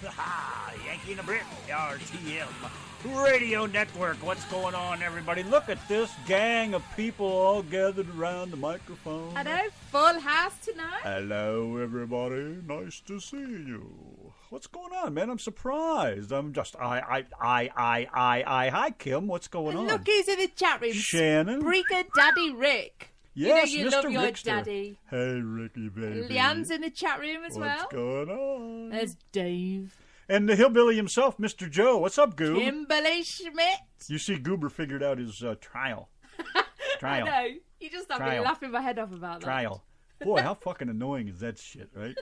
Yanki and the Brit, RTM Radio Network. What's going on, everybody? Look at this gang of people all gathered around the microphone. Hello, full house tonight. Hello, everybody. Nice to see you. What's going on, man? I'm surprised. I'm just, hi, Kim. What's going on? Look who's in the chat room. Shannon. Spreaker Daddy Rick. Yes, you Mr. love your Rickster. daddy. Hey, Ricky, baby. Leanne's in the chat room as well. What's going on? There's Dave. And the hillbilly himself, Mr. Joe. What's up, Goob? Kimberly Schmidt. You see, Goober figured out his trial. I know. You just have me laughing my head off about that. Trial. Boy, how fucking annoying is that shit, right?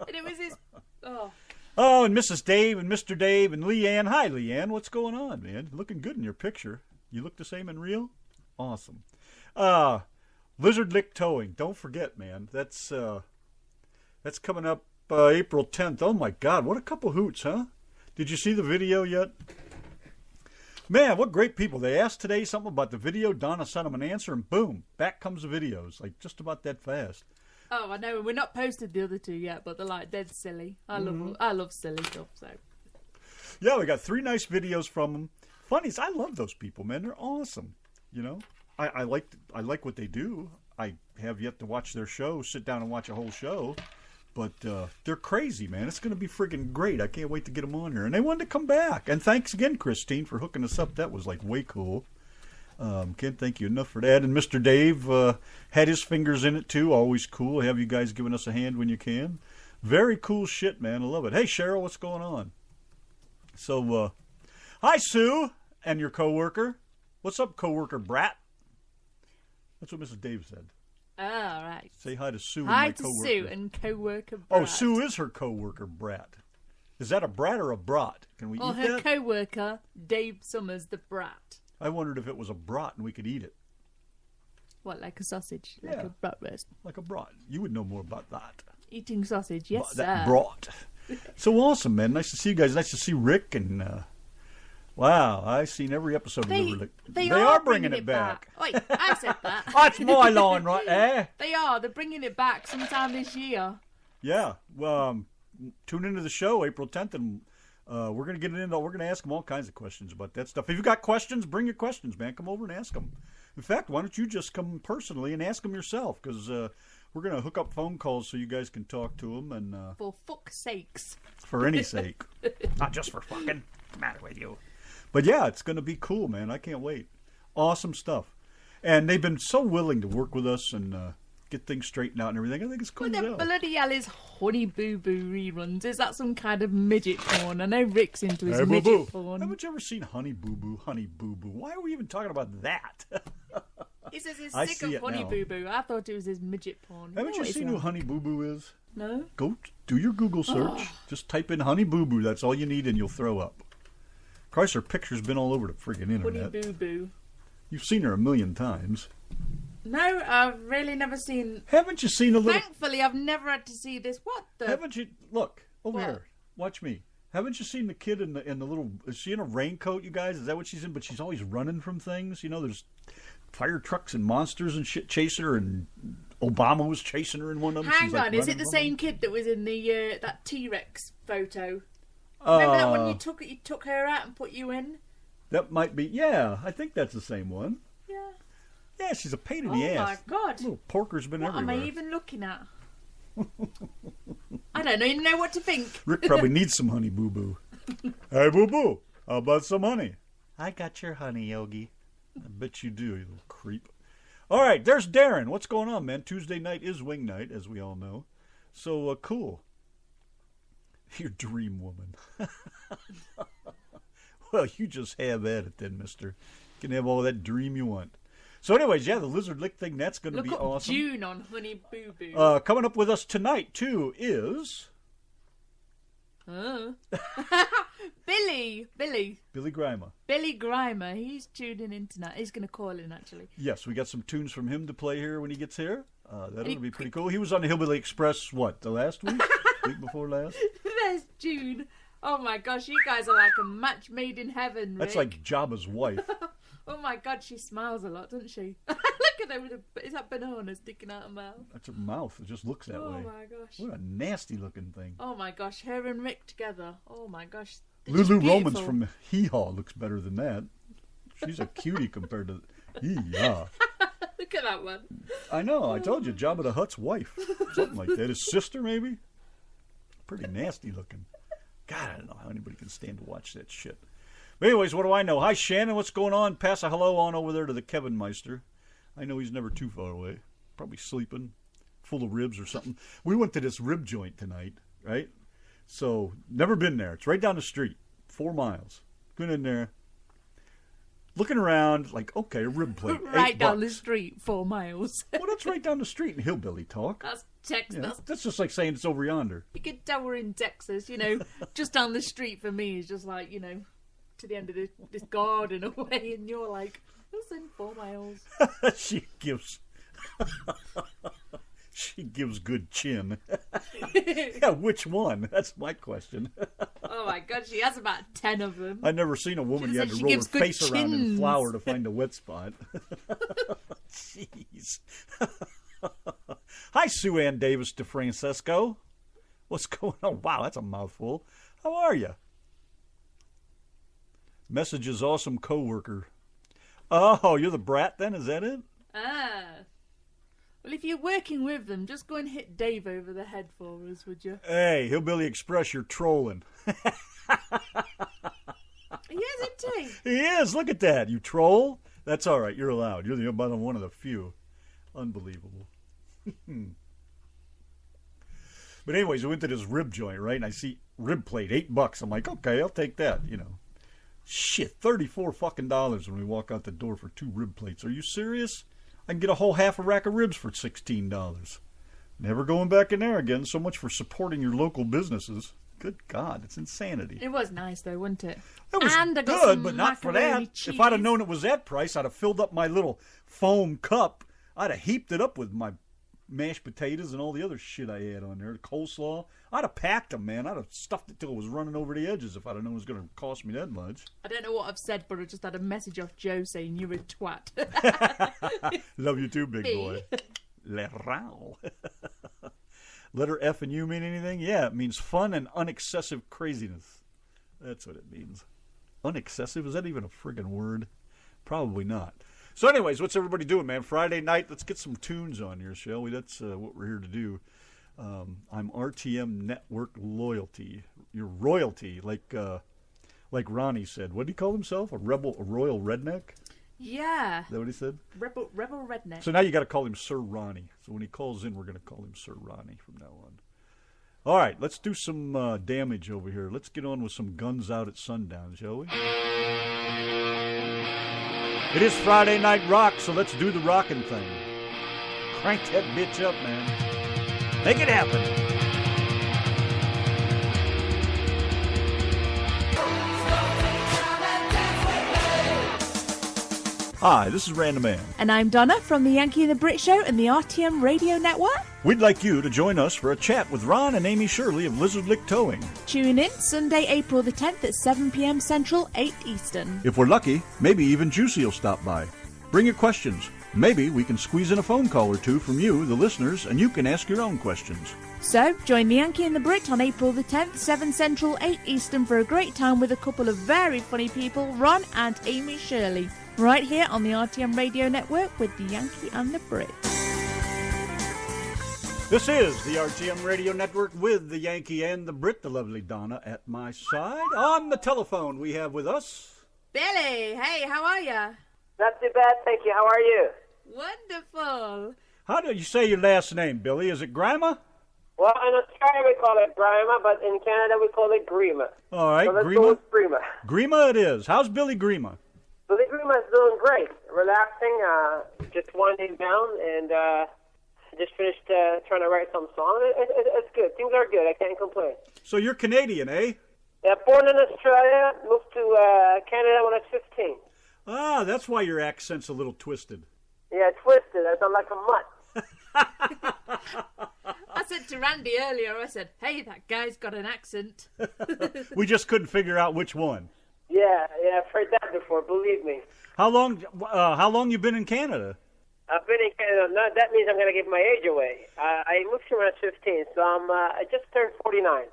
And it was his... Oh. Oh, and Mrs. Dave and Mr. Dave and Leanne. Hi, Leanne. What's going on, man? Looking good in your picture. You look the same in real? Awesome. Lizard Lick Towing. Don't forget, man. That's coming up April 10th. Oh, my God. What a couple hoots, huh? Did you see the video yet? Man, what great people. They asked today something about the video. Donna sent them an answer, and boom, back comes the videos. Like, just about that fast. Oh, I know. We're not posted the other two yet, but they're like dead silly. I love silly stuff, so. Yeah, we got 3 nice videos from them. Funnies, I love those people, man. They're awesome. You know, I like what they do. I have yet to watch their show, sit down and watch a whole show. But they're crazy, man. It's going to be friggin' great. I can't wait to get them on here. And they wanted to come back. And thanks again, Christine, for hooking us up. That was, like, way cool. Can't thank you enough for that. And Mr. Dave had his fingers in it, too. Always cool. Have you guys giving us a hand when you can. Very cool shit, man. I love it. Hey, Cheryl, what's going on? So, hi, Sue, and your coworker. What's up, coworker Brat? That's what Mrs. Dave said. Oh, right. Say hi to Sue hi and my coworker. Hi to Sue and coworker Brat. Oh, Sue is her coworker Brat. Is that a brat or a brat? Can we eat that? Or her coworker, Dave Summers, the Brat. I wondered if it was a brat and we could eat it. What, like a sausage? Yeah. Like a bratwurst? Like a brat. You would know more about that. Eating sausage, yes, sir. That brat. So awesome, man. Nice to see you guys. Nice to see Rick and... wow, I've seen every episode of Liverlick. They are bringing it back. Wait, I said that. That's my line, right there. They are. They're bringing it back sometime this year. Yeah. Well, tune into the show April 10th, and we're going to get into. We're going to ask them all kinds of questions about that stuff. If you got questions, bring your questions, man. Come over and ask them. In fact, why don't you just come personally and ask them yourself? Because we're going to hook up phone calls so you guys can talk to them. And for fuck's sakes. For any sake. Not just for fucking. What's the matter with you? But yeah, it's going to be cool, man. I can't wait. Awesome stuff. And they've been so willing to work with us and get things straightened out and everything. I think it's cool. Well, the bloody hell is Honey Boo Boo reruns? Is that some kind of midget porn? I know Rick's into his midget porn. Haven't you ever seen Honey Boo Boo, Honey Boo Boo? Why are we even talking about that? He says he's sick of Honey Boo Boo. I thought it was his midget porn. Haven't you seen who Honey Boo Boo is? No. Go do your Google search. Just type in Honey Boo Boo. That's all you need and you'll throw up. Christ, her picture's been all over the friggin' internet. Honey Boo Boo. You've seen her a million times. No, I've really never seen... Haven't you seen a little... Thankfully, I've never had to see this. What the... Haven't you... Look, over here. Watch me. Haven't you seen the kid in the little... Is she in a raincoat, you guys? Is that what she's in? But she's always running from things. You know, there's fire trucks and monsters and shit chasing her, and Obama was chasing her in one of them. Hang on, is it the same kid that was in the that T-Rex photo? Remember that one you took her out and put you in? That might be, yeah. I think that's the same one. Yeah. Yeah, she's a pain in the ass. Oh my God. Little porker's been everywhere. What am I even looking at? I don't even know what to think. Rick probably needs some honey, Boo Boo. Hey, Boo Boo, how about some honey? I got your honey, Yogi. I bet you do, you little creep. All right, there's Darren. What's going on, man? Tuesday night is wing night, as we all know. So, cool. Your dream woman. Well, you just have at it then, mister. You can have all that dream you want. So anyways, yeah, the Lizard Lick thing, that's going to be awesome. Look up June on Honey Boo Boo. Coming up with us tonight, too, is... Billy Grima. Billy Grima. He's tuning in tonight. He's going to call in, actually. Yes, we got some tunes from him to play here when he gets here. That'll be pretty cool. He was on the Hillbilly Express, what, the last week? Week before last? There's June. Oh, my gosh, you guys are like a match made in heaven, Rick. That's like Jabba's wife. Oh, my God, she smiles a lot, doesn't she? Look at them. Is that banana sticking out of mouth? That's her mouth. It just looks that way. Oh my gosh. What a nasty looking thing. Oh my gosh, her and Rick together. Oh my gosh. Lulu Romans from Hee Haw looks better than that. She's a cutie compared to Hee-Haw. Look at that one. I know. I told you, Jabba the Hutt's wife. Something like that. His sister, maybe? Pretty nasty looking. God, I don't know how anybody can stand to watch that shit. But anyways, what do I know? Hi, Shannon. What's going on? Pass a hello on over there to the Kevin Meister. I know he's never too far away. Probably sleeping, full of ribs or something. We went to this rib joint tonight, right? So, never been there. It's right down the street, 4 miles. Going in there, looking around, like, okay, a rib plate. Right down the street, 4 miles. Well, that's right down the street in hillbilly talk. That's Texas. Yeah, that's just like saying it's over yonder. You could tell we're in Texas, you know. Just down the street for me is just like, you know, to the end of this garden away, and you're like, that's in 4 miles. She gives good chin. Yeah, which one? That's my question. Oh my god, she has about 10 of them. I've never seen a woman you had to roll her face around in flour to find a wet spot. Jeez. Hi, Sue Ann Davis DeFrancesco. What's going on? Wow, that's a mouthful. How are you? Message is awesome coworker. Oh, you're the brat then? Is that it? Ah. Well, if you're working with them, just go and hit Dave over the head for us, would you? Hey, Hillbilly Express, you're trolling. He is, isn't he? He is. Look at that. You troll? That's all right. You're allowed. You're the one of the few. Unbelievable. But anyways, we went to this rib joint, right? And I see rib plate, $8. I'm like, okay, I'll take that, you know. Shit, $34 fucking dollars when we walk out the door for 2 rib plates. Are you serious? I can get a whole half a rack of ribs for $16. Never going back in there again. So much for supporting your local businesses. Good God, it's insanity. It was nice though, wasn't it? It was and I got good, some but not for that. cheese. If I'd have known it was that price, I'd have filled up my little foam cup. I'd have heaped it up with my mashed potatoes and all the other shit I had on there. The coleslaw. I'd have packed them, man. I'd have stuffed it till it was running over the edges if I'd have known it was going to cost me that much. I don't know what I've said, but I just had a message off Joe saying you're a twat. Love you too, big boy. Le Rao. Letter F and U mean anything? Yeah, it means fun and unexcessive craziness. That's what it means. Unexcessive? Is that even a friggin' word? Probably not. So anyways, what's everybody doing, man? Friday night, let's get some tunes on here, shall we? That's what we're here to do. I'm RTM Network Loyalty. Your royalty, like Ronnie said. What did he call himself? A royal redneck? Yeah. Is that what he said? Rebel redneck. So now you got to call him Sir Ronnie. So when he calls in, we're going to call him Sir Ronnie from now on. All right, let's do some damage over here. Let's get on with some Guns Out at Sundown, shall we? It is Friday Night Rock, so let's do the rockin' thing. Crank that bitch up, man. Make it happen. Hi, this is Random Man. And I'm Donna from the Yankee and the Brit Show and the RTM Radio Network. We'd like you to join us for a chat with Ron and Amy Shirley of Lizard Lick Towing. Tune in Sunday, April the 10th at 7 p.m. Central, 8 Eastern. If we're lucky, maybe even Juicy will stop by. Bring your questions. Maybe we can squeeze in a phone call or two from you, the listeners, and you can ask your own questions. So, join the Yankee and the Brit on April the 10th, 7 Central, 8 Eastern for a great time with a couple of very funny people, Ron and Amy Shirley. Right here on the RTM Radio Network with the Yankee and the Brit. This is the RTM Radio Network with the Yankee and the Brit, the lovely Donna at my side. On the telephone we have with us... Billy, hey, how are you? Not too bad, thank you. How are you? Wonderful. How do you say your last name, Billy? Is it Grima? Well, in Australia we call it Grima, but in Canada we call it Grima. All right, so let's go with Grima. Grima it is. How's Billy Grima? Billy Grima's doing great. Relaxing, just winding down, and just finished trying to write some song. It's good. Things are good. I can't complain. So you're Canadian, eh? Yeah, born in Australia, moved to Canada when I was 15. Ah, that's why your accent's a little twisted. Yeah, twisted. I sound like a mutt. I said to Randy earlier, I said, hey, that guy's got an accent. We just couldn't figure out which one. Yeah, I've heard that before, believe me. How long you been in Canada? I've been in Canada. No, that means I'm going to give my age away. I moved here when I was 15, so I just turned 49.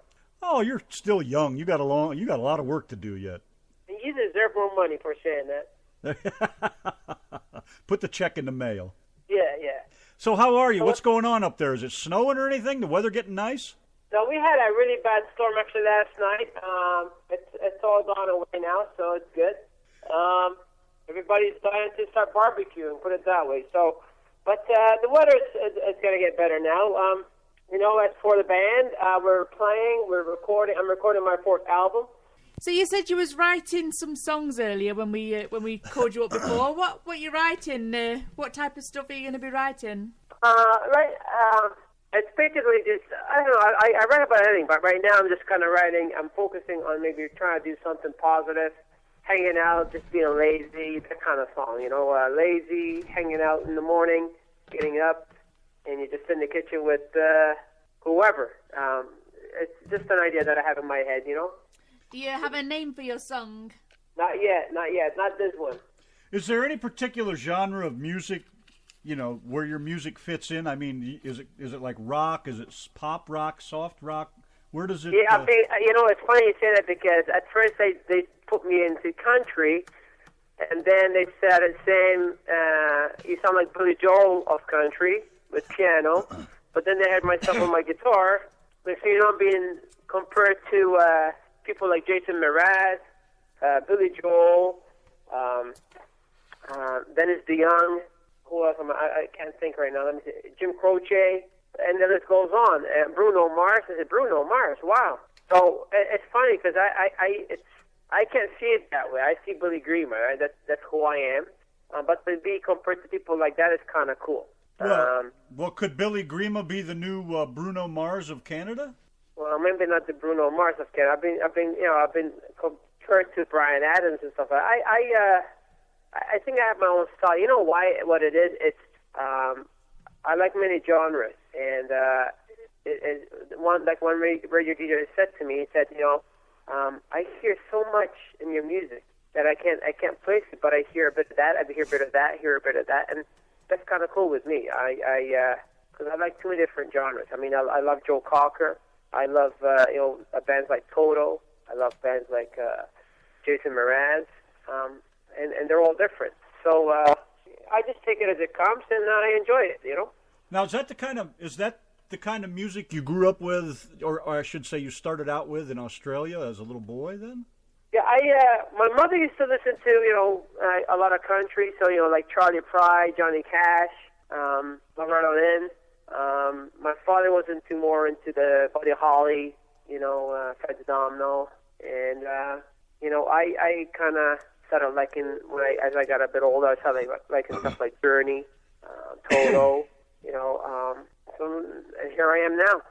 Oh, you're still young. You got a lot of work to do yet. You deserve more money for saying that. Put the check in the mail. Yeah. So how are you? What's going on up there? Is it snowing or anything? The weather getting nice? So we had a really bad storm actually last night. It's all gone away now, so it's good. Everybody's starting to start barbecuing, put it that way. So, but the weather is going to get better now. As for the band, we're recording. I'm recording my 4th album. So you said you was writing some songs earlier when we called you up before. What you writing? What type of stuff are you going to be writing? It's basically just, I don't know, I write about anything, but right now I'm just kind of writing. I'm focusing on maybe trying to do something positive, hanging out, just being lazy, that kind of song, lazy, hanging out in the morning, getting up, and you're just in the kitchen with whoever. It's just an idea that I have in my head, Do you have a name for your song? Not yet, not this one. Is there any particular genre of music, where your music fits in? I mean, is it like rock? Is it pop rock, soft rock? Where does it? Yeah, I think, it's funny you say that because at first they put me into country, and then they started saying, you sound like Billy Joel of country with piano, but then they had myself on my guitar. So, I'm being compared to people like Jason Mraz, Billy Joel, Dennis DeYoung, who else? I can't think right now. Let me see. Jim Croce, and the list goes on. Bruno Mars. I said, Bruno Mars, wow. So it's funny because I can't see it that way. I see Billy Grima. Right? That's who I am. But to be compared to people like that is kind of cool. Well, could Billy Grima be the new Bruno Mars of Canada? Well, maybe not the Bruno Mars of Canada. I've been compared to Bryan Adams and stuff. I think I have my own style. You know why? What it is? It's I like many genres, and one radio DJ said to me, he said, I hear so much in your music that I can't place it, but I hear a bit of that, I hear a bit of that, hear a bit of that, and that's kind of cool with me. Because I like too many different genres. I mean, I love Joe Cocker. I love bands like Toto. I love bands like Jason Mraz. And they're all different. So I just take it as it comes, and I enjoy it. Now, is that the kind of music you grew up with, or I should say, you started out with in Australia as a little boy? Then? Yeah, my mother used to listen to a lot of country. So like Charlie Pride, Johnny Cash, Loretta Lynn. My father was more into the Buddy Holly, Fred Domino, and I kind of started liking as I got a bit older. I started liking stuff like Journey, Toto, So here I am now.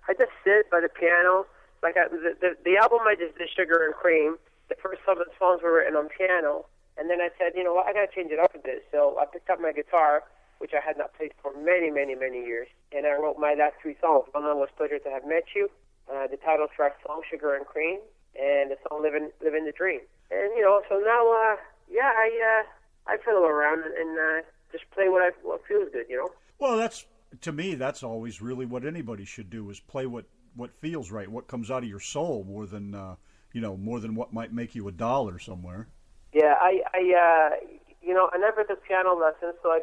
I just sit by the piano. Like the album I just did, Sugar and Cream. The first some of the songs were written on piano, and then I said, what, I got to change it up a bit. So I picked up my guitar, which I had not played for many, many, many years, and I wrote my last 3 songs. One of them was Pleasure to Have Met You, the title track song, Sugar and Cream, and the song Living the Dream. And, so now, I fiddle around and just play what feels good, Well, to me, that's always really what anybody should do, is play what feels right, what comes out of your soul, more than what might make you $1 somewhere. Yeah, I never took piano lessons, so I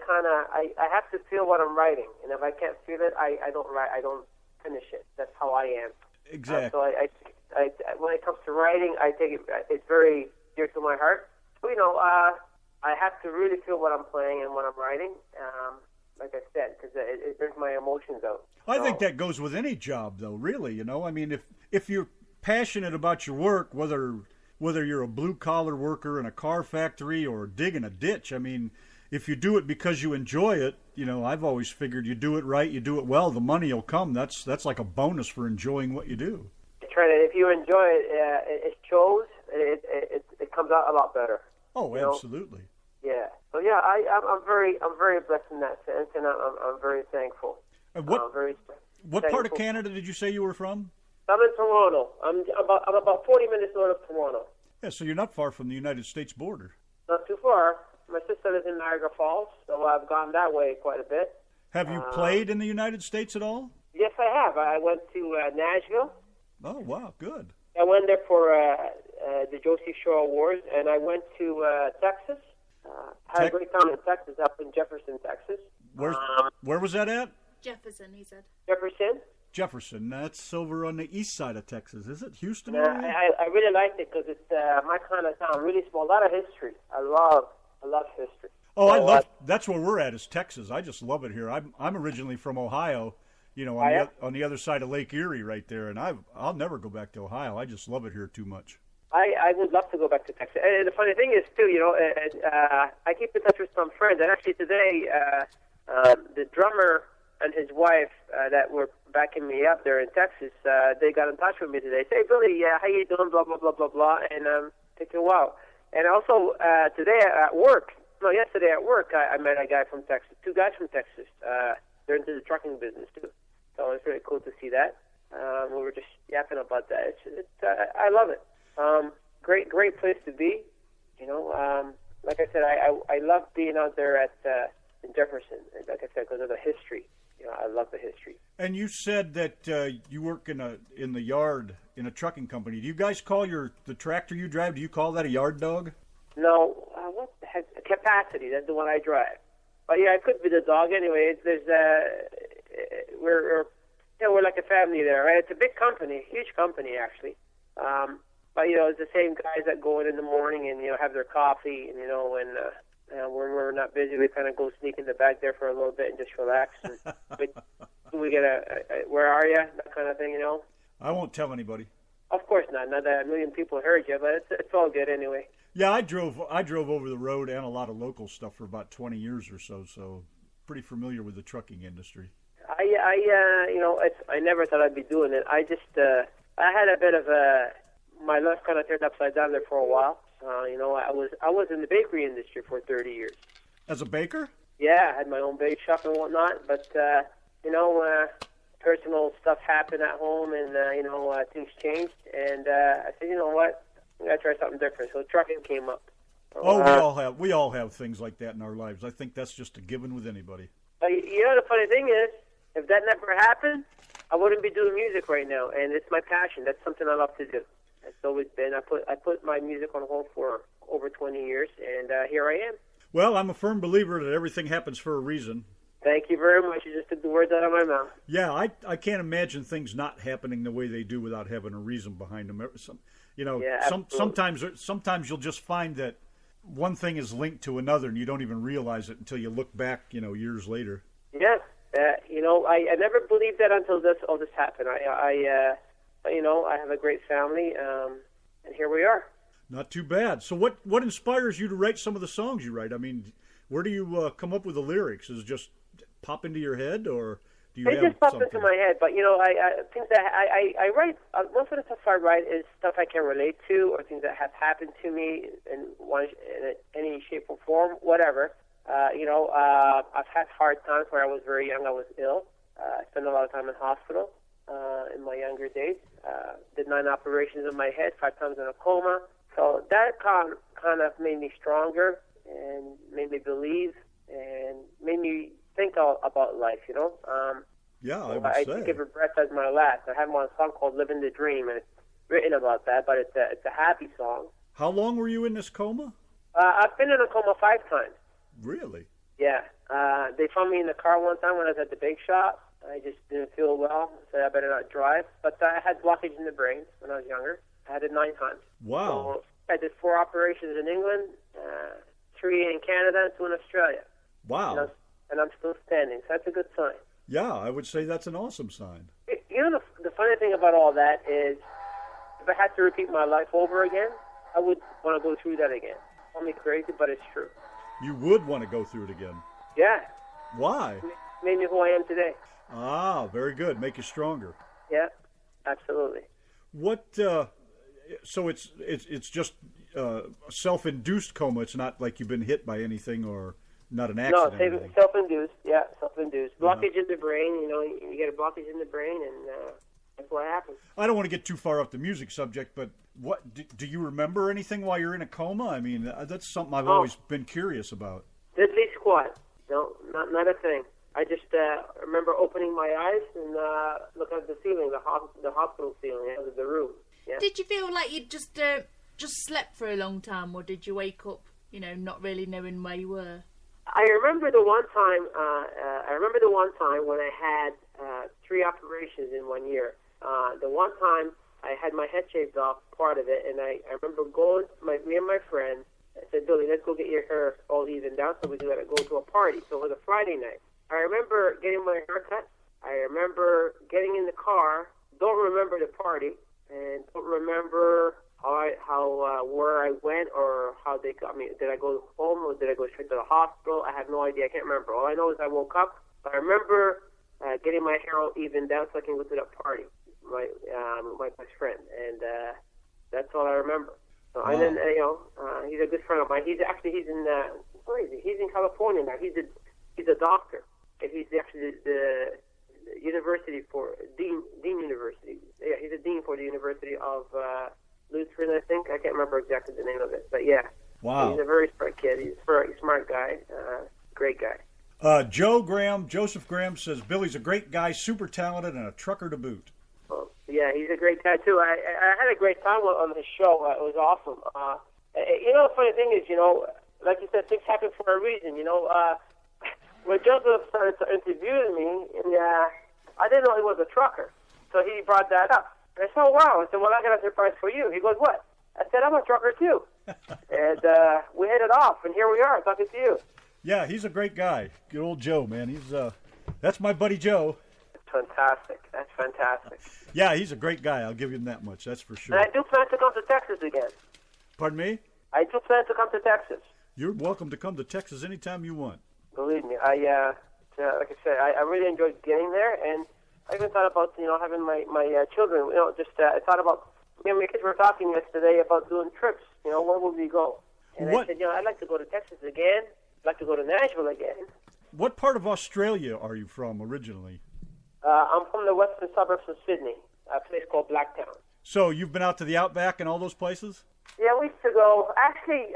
have to feel what I'm writing, and if I can't feel it, I don't write. I don't finish it. That's how I am. Exactly. So I when it comes to writing, I take it. It's very dear to my heart. So I have to really feel what I'm playing and what I'm writing. Like I said, because it brings my emotions out. I think that goes with any job, though. Really, I mean, if you're passionate about your work, whether you're a blue-collar worker in a car factory or digging a ditch, I mean, if you do it because you enjoy it, I've always figured you do it right, you do it well, the money will come. That's like a bonus for enjoying what you do. That's right. If you enjoy it, it shows. It comes out a lot better. Oh, absolutely. Yeah. So yeah, I'm very blessed in that sense, and I'm very thankful. And what part of Canada did you say you were from? I'm in Toronto. I'm about 40 minutes north of Toronto. Yeah, so you're not far from the United States border. Not too far. My sister lives in Niagara Falls, so I've gone that way quite a bit. Have you played in the United States at all? Yes, I have. I went to Nashville. Oh, wow, good. I went there for the Josie Show Awards, and I went to Texas. Had a great time in Texas, up in Jefferson, Texas. Where was that at? Jefferson, he said. Jefferson. That's over on the east side of Texas, is it? Houston area? I really liked it because it's my kind of town, really small. A lot of history. I love history. Oh, I love. That's where we're at, is Texas. I just love it here. I'm originally from Ohio, on the other side of Lake Erie, right there, and I'll never go back to Ohio. I just love it here too much. I would love to go back to Texas. And the funny thing is, too, I keep in touch with some friends, and actually today, the drummer and his wife that were backing me up there in Texas, they got in touch with me today. Say, Billy, how you doing? Blah blah blah blah blah. And thinking, wow. And also yesterday at work, I met a guy from Texas. 2 guys from Texas. They're into the trucking business too. So it's really cool to see that. We were just yapping about that. I love it. Great place to be. Like I said, I love being out there in Jefferson. Like I said, because of the history. I love the history. And you said that you work in the yard in a trucking company. Do you guys call the tractor you drive? Do you call that a yard dog? No. What the heck? Capacity. That's the one I drive. But yeah, I could be the dog anyway. We're like a family there, right? It's a big company, huge company actually. But it's the same guys that go in the morning and have their coffee, and when we're not busy, we kind of go sneak in the back there for a little bit and just relax. And we get where are you? That kind of thing, I won't tell anybody. Of course not. Not that a million people heard you, but it's all good anyway. Yeah, I drove over the road and a lot of local stuff for about 20 years or so pretty familiar with the trucking industry. I never thought I'd be doing it. I had a bit of my life kind of turned upside down there for a while. I was in the bakery industry for 30 years. As a baker? Yeah, I had my own bake shop and whatnot, but personal stuff happened at home, and things changed, and I said, you know what, I'm gonna try something different. So trucking came up. We all have things like that in our lives. I think that's just a given with anybody. The funny thing is, if that never happened, I wouldn't be doing music right now, and it's my passion. That's something I love to do. It's always been. I put my music on hold for over 20 years, and here I am. Well, I'm a firm believer that everything happens for a reason. Thank you very much. You just took the words out of my mouth. Yeah, I can't imagine things not happening the way they do without having a reason behind them. Sometimes you'll just find that one thing is linked to another, and you don't even realize it until you look back, years later. Yeah, I never believed that until all this happened. I have a great family, and here we are. Not too bad. So what inspires you to write some of the songs you write? I mean, where do you come up with the lyrics? Is it just pop into your head, or do you have something? It just pops into my head, but I think that I write, most of the stuff I write is stuff I can relate to, or things that have happened to me in any shape or form, whatever. I've had hard times where I was very young. I was ill. I spent a lot of time in hospital in my younger days. Did 9 operations in my head, 5 times in a coma. So that kind of made me stronger and made me believe and made me think about life, Yeah, I would I say. think every breath as my last. I have one song called "Living the Dream," and it's written about that, but it's a happy song. How long were you in this coma? I've been in a coma 5 times. Really? Yeah. They found me in the car one time when I was at the bake shop. I just didn't feel well, so I better not drive. But I had blockage in the brain when I was younger. I had it 9 times. Wow. So I did 4 operations in England, 3 in Canada, and 2 in Australia. Wow. And I'm still standing, so that's a good sign. Yeah, I would say that's an awesome sign. The funny thing about all that is, if I had to repeat my life over again, I would want to go through that again. Call me crazy, but it's true. You would want to go through it again? Yeah. Why? Made me who I am today. Ah, very good. Make you stronger. Yeah, absolutely. What? So it's just self-induced coma. It's not like you've been hit by anything or not an accident. No, self-induced. Yeah, self-induced. Blockage in the brain. You get a blockage in the brain, and That's what happened. I don't want to get too far off the music subject, but what do you remember anything while you're in a coma? I mean, that's something I've always been curious about. Diddly squat. No, not a thing. I just remember opening my eyes and looking at the ceiling, the hospital ceiling, the room. Yeah. Did you feel like you just slept for a long time, or did you wake up, not really knowing where you were? I remember the one time. When I had 3 operations in 1 year. The one time I had my head shaved off, part of it, and I remember me and my friend. I said, Billy, let's go get your hair all evened out so we can go to a party. So it was a Friday night. I remember getting my hair cut. I remember getting in the car. Don't remember the party, and don't remember where I went or how they got me. Did I go home or did I go straight to the hospital? I have no idea. I can't remember. All I know is I woke up. I remember getting my hair all evened out so I can go to that party. My best friend, and that's all I remember. So, wow. And then he's a good friend of mine. He's in where is he? He's in California now. He's a doctor, and he's actually the university for Dean University. Yeah, he's a dean for the University of Lutheran, I think. I can't remember exactly the name of it, but yeah. Wow. He's a very smart kid. He's a very smart guy. Great guy. Joseph Graham says Billy's a great guy, super talented, and a trucker to boot. Yeah, he's a great guy too. I had a great time on his show. It was awesome. The funny thing is, like you said, things happen for a reason. When Joseph started interviewing me, I didn't know he was a trucker, so he brought that up. I said, "Oh wow!" I said, "Well, I got a surprise for you." He goes, "What?" I said, "I'm a trucker too," and we hit it off, and here we are talking to you. Yeah, he's a great guy. Good old Joe, man. That's my buddy Joe. Fantastic. That's fantastic. Yeah, he's a great guy. I'll give him that much. That's for sure. And I do plan to come to Texas again. Pardon me? I do plan to come to Texas. You're welcome to come to Texas anytime you want. Believe me, like I said, I really enjoyed getting there, and I even thought about having my children. I thought about my kids were talking yesterday about doing trips. Where would we go? And I said, I'd like to go to Texas again. I'd like to go to Nashville again. What part of Australia are you from originally? I'm from the western suburbs of Sydney, a place called Blacktown. So you've been out to the Outback and all those places? Yeah, we used to go. Actually,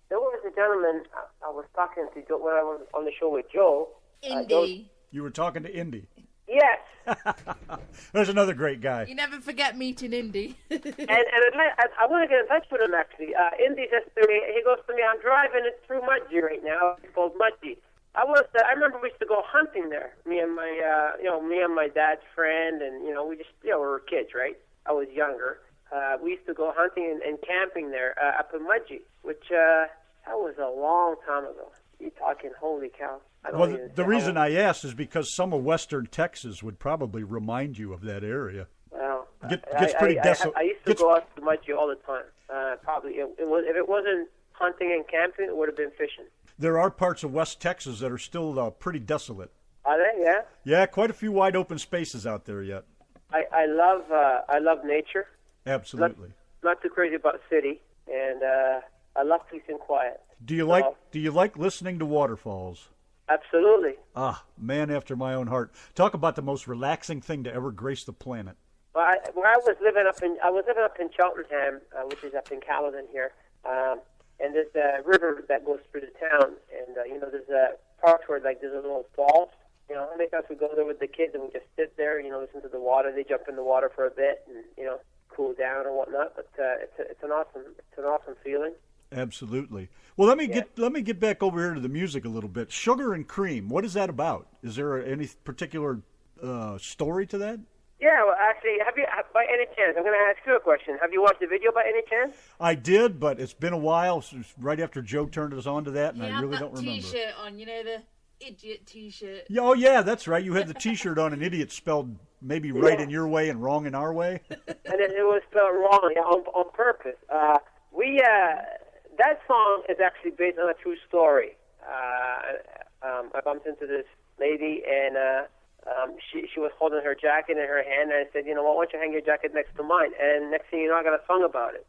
there was a gentleman I was talking to when I was on the show with Joe. Indy. You were talking to Indy? Yes. There's another great guy. You never forget meeting Indy. and I want to get in touch with him, actually. Indy says to me, he goes to me, I'm driving it through Mudgee right now. It's called Mudgee. I remember we used to go hunting there. Me and my dad's friend, and we just, we were kids, right? I was younger. We used to go hunting and camping there up in Mudgee, which that was a long time ago. You're talking, holy cow! Well, the reason I asked is because some of western Texas would probably remind you of that area. Well, gets pretty desolate. I used to go out to Mudgee all the time. Probably, if it wasn't hunting and camping, it would have been fishing. There are parts of West Texas that are still pretty desolate. Are they? Yeah. Yeah, quite a few wide open spaces out there yet. I love nature. Absolutely. Not too crazy about the city, and I love peace and quiet. Do you like listening to waterfalls? Absolutely. Ah, man after my own heart. Talk about the most relaxing thing to ever grace the planet. Well, I was living up in Cheltenham, which is up in Caledon here. And there's a river that goes through the town, and there's a part where there's a little falls. Many times we go there with the kids and we just sit there, listen to the water. They jump in the water for a bit and cool down or whatnot. But it's an awesome feeling. Absolutely. Well, let me get back over here to the music a little bit. Sugar and Cream. What is that about? Is there any particular story to that? Yeah, well, actually, by any chance, I'm going to ask you a question. Have you watched the video by any chance? I did, but it's been a while, since right after Joe turned us on to that, and I really don't remember. You had that T-shirt on, the idiot T-shirt. Yeah, oh, yeah, that's right. You had the T-shirt on, and idiot spelled maybe right in your way and wrong in our way. And it was spelled wrong on purpose. That song is actually based on a true story. I bumped into this lady, and she was holding her jacket in her hand, and I said, why don't you hang your jacket next to mine? And next thing you know, I got a song about it.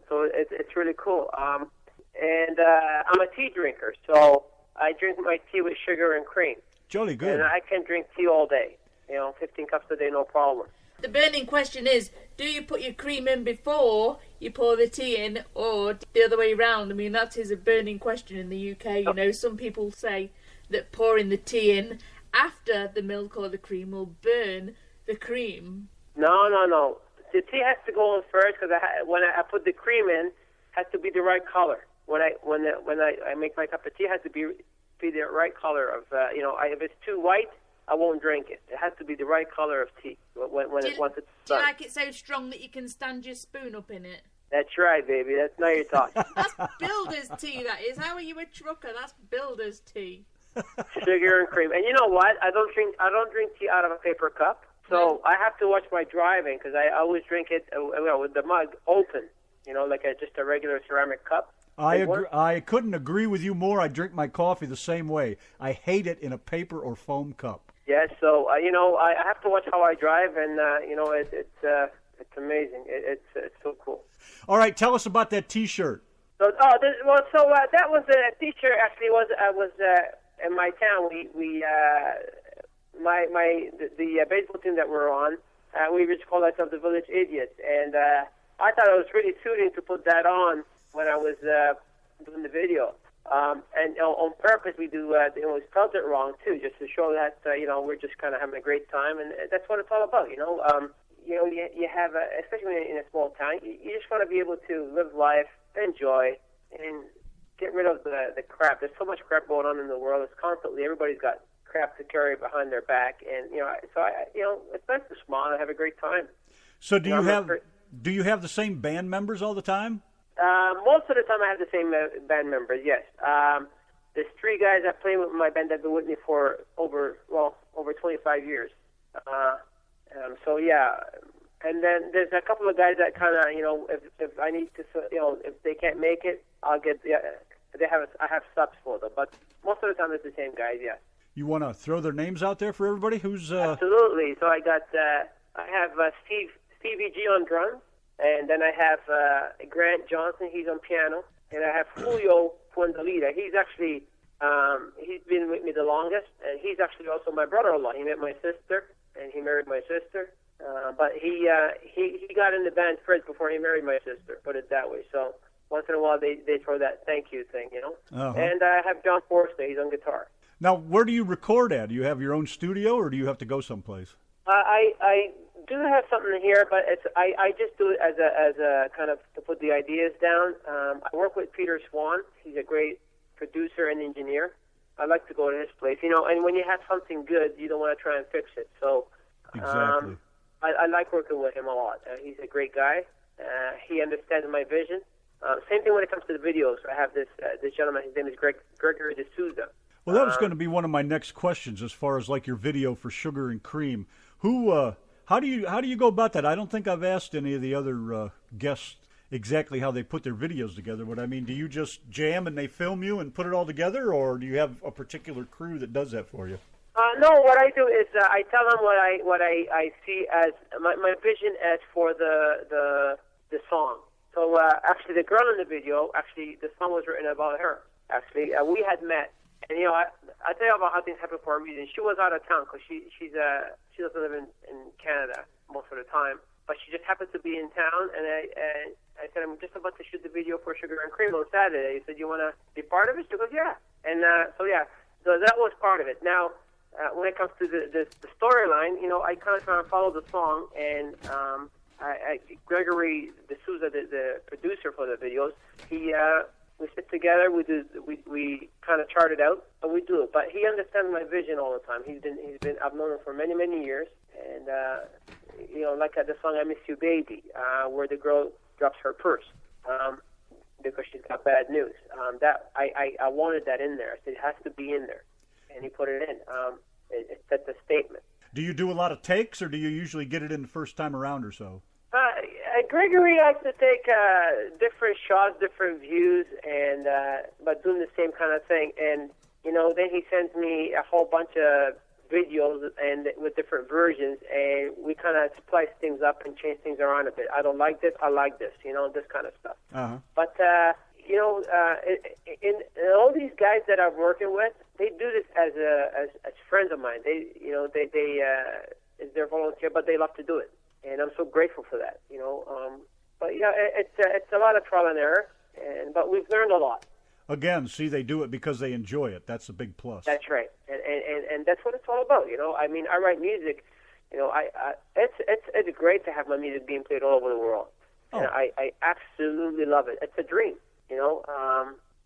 So it's really cool. And I'm a tea drinker, so I drink my tea with sugar and cream. Jolly good. And I can drink tea all day. 15 cups a day, no problem. The burning question is, do you put your cream in before you pour the tea in, or the other way round? I mean, that is a burning question in the UK. Some people say that pouring the tea in after the milk or the cream will burn the cream. No. The tea has to go in first, because when I put the cream in, it has to be the right color. When I make my cup of tea, it has to be the right color of, if it's too white, I won't drink it. It has to be the right color of tea once it's done. Do you like it so strong that you can stand your spoon up in it? That's right, baby. That's now you're talking. That's builder's tea, that is. How are you a trucker? That's builder's tea. Sugar and cream. And you know what? I don't drink tea out of a paper cup. So I have to watch my driving, because I always drink it with the mug open, like just a regular ceramic cup. I couldn't agree with you more. I drink my coffee the same way. I hate it in a paper or foam cup. Yeah, so I have to watch how I drive, and it's amazing. It's so cool. All right, tell us about that T-shirt. So that was a T-shirt. Actually, was in my town. The baseball team that we're on, we just call ourselves the Village Idiots, and I thought it was really suiting to put that on when I was doing the video. And on purpose, we spelled it wrong too, just to show that we're just kind of having a great time, and that's what it's all about. You have, especially in a small town, you just want to be able to live life, enjoy, and get rid of the crap. There's so much crap going on in the world. It's constantly, everybody's got crap to carry behind their back, and it's nice to smile and have a great time. So do you have the same band members all the time? Most of the time I have the same band members, yes. There's 3 guys that play with my band that have been with me for over 25 years. So yeah, and then there's a couple of guys that kind of, if I need to, if they can't make it, I'll get I have subs for them. But most of the time it's the same guys, yeah. You want to throw their names out there for everybody? Who's Absolutely. So I have Stevie G on drums. And then I have Grant Johnson, he's on piano. And I have Julio Fuenzalida. He's actually, he's been with me the longest. And he's actually also my brother-in-law. He met my sister, and he married my sister. But he got in the band first before he married my sister, put it that way. So once in a while they throw that thank you thing, Uh-huh. And I have John Forster, he's on guitar. Now, where do you record at? Do you have your own studio, or do you have to go someplace? I do have something here, but I just do it as a kind of to put the ideas down. I work with Peter Swan. He's a great producer and engineer. I like to go to his place, and when you have something good, you don't want to try and fix it. So exactly. I like working with him a lot. He's a great guy. He understands my vision. Same thing when it comes to the videos. I have this gentleman. His name is Gregory D'Souza. Well, that was going to be one of my next questions, as far as like your video for Sugar and Cream. How do you go about that? I don't think I've asked any of the other guests exactly how they put their videos together. But I mean, do you just jam and they film you and put it all together, or do you have a particular crew that does that for you? No, what I do is I tell them what I see as my vision as for the song. So actually, the girl in the video, the song was written about her. Actually, we had met. And I tell you about how things happen for a reason. She was out of town because she doesn't live in Canada most of the time, but she just happened to be in town. And I said, I'm just about to shoot the video for Sugar and Cream on Saturday. He said, you want to be part of it? She goes, yeah. And so that was part of it. Now, when it comes to the storyline, I kind of try and follow the song. And Gregory D'Souza, the producer for the videos, we sit together, we kind of chart it out, and we do it. But he understands my vision all the time. I've known him for many, many years, and like the song "I Miss You, Baby," where the girl drops her purse because she's got bad news. That I wanted that in there. I said it has to be in there, and he put it in. It sets a statement. Do you do a lot of takes, or do you usually get it in the first time around or so? Gregory likes to take different shots, different views, and but doing the same kind of thing. And then he sends me a whole bunch of videos and with different versions, and we kind of splice things up and change things around a bit. I don't like this, I like this, this kind of stuff. Uh-huh. But you know, in all these guys that I'm working with, they do this as friends of mine. They they're volunteer, but they love to do it, and I'm so grateful for that. You know, but yeah, it's a lot of trial and error, but we've learned a lot. Again, see, they do it because they enjoy it. That's a big plus. That's right, and that's what it's all about. You know, I mean, I write music. You know, it's great to have my music being played all over the world. Oh. And I absolutely love it. It's a dream. You know,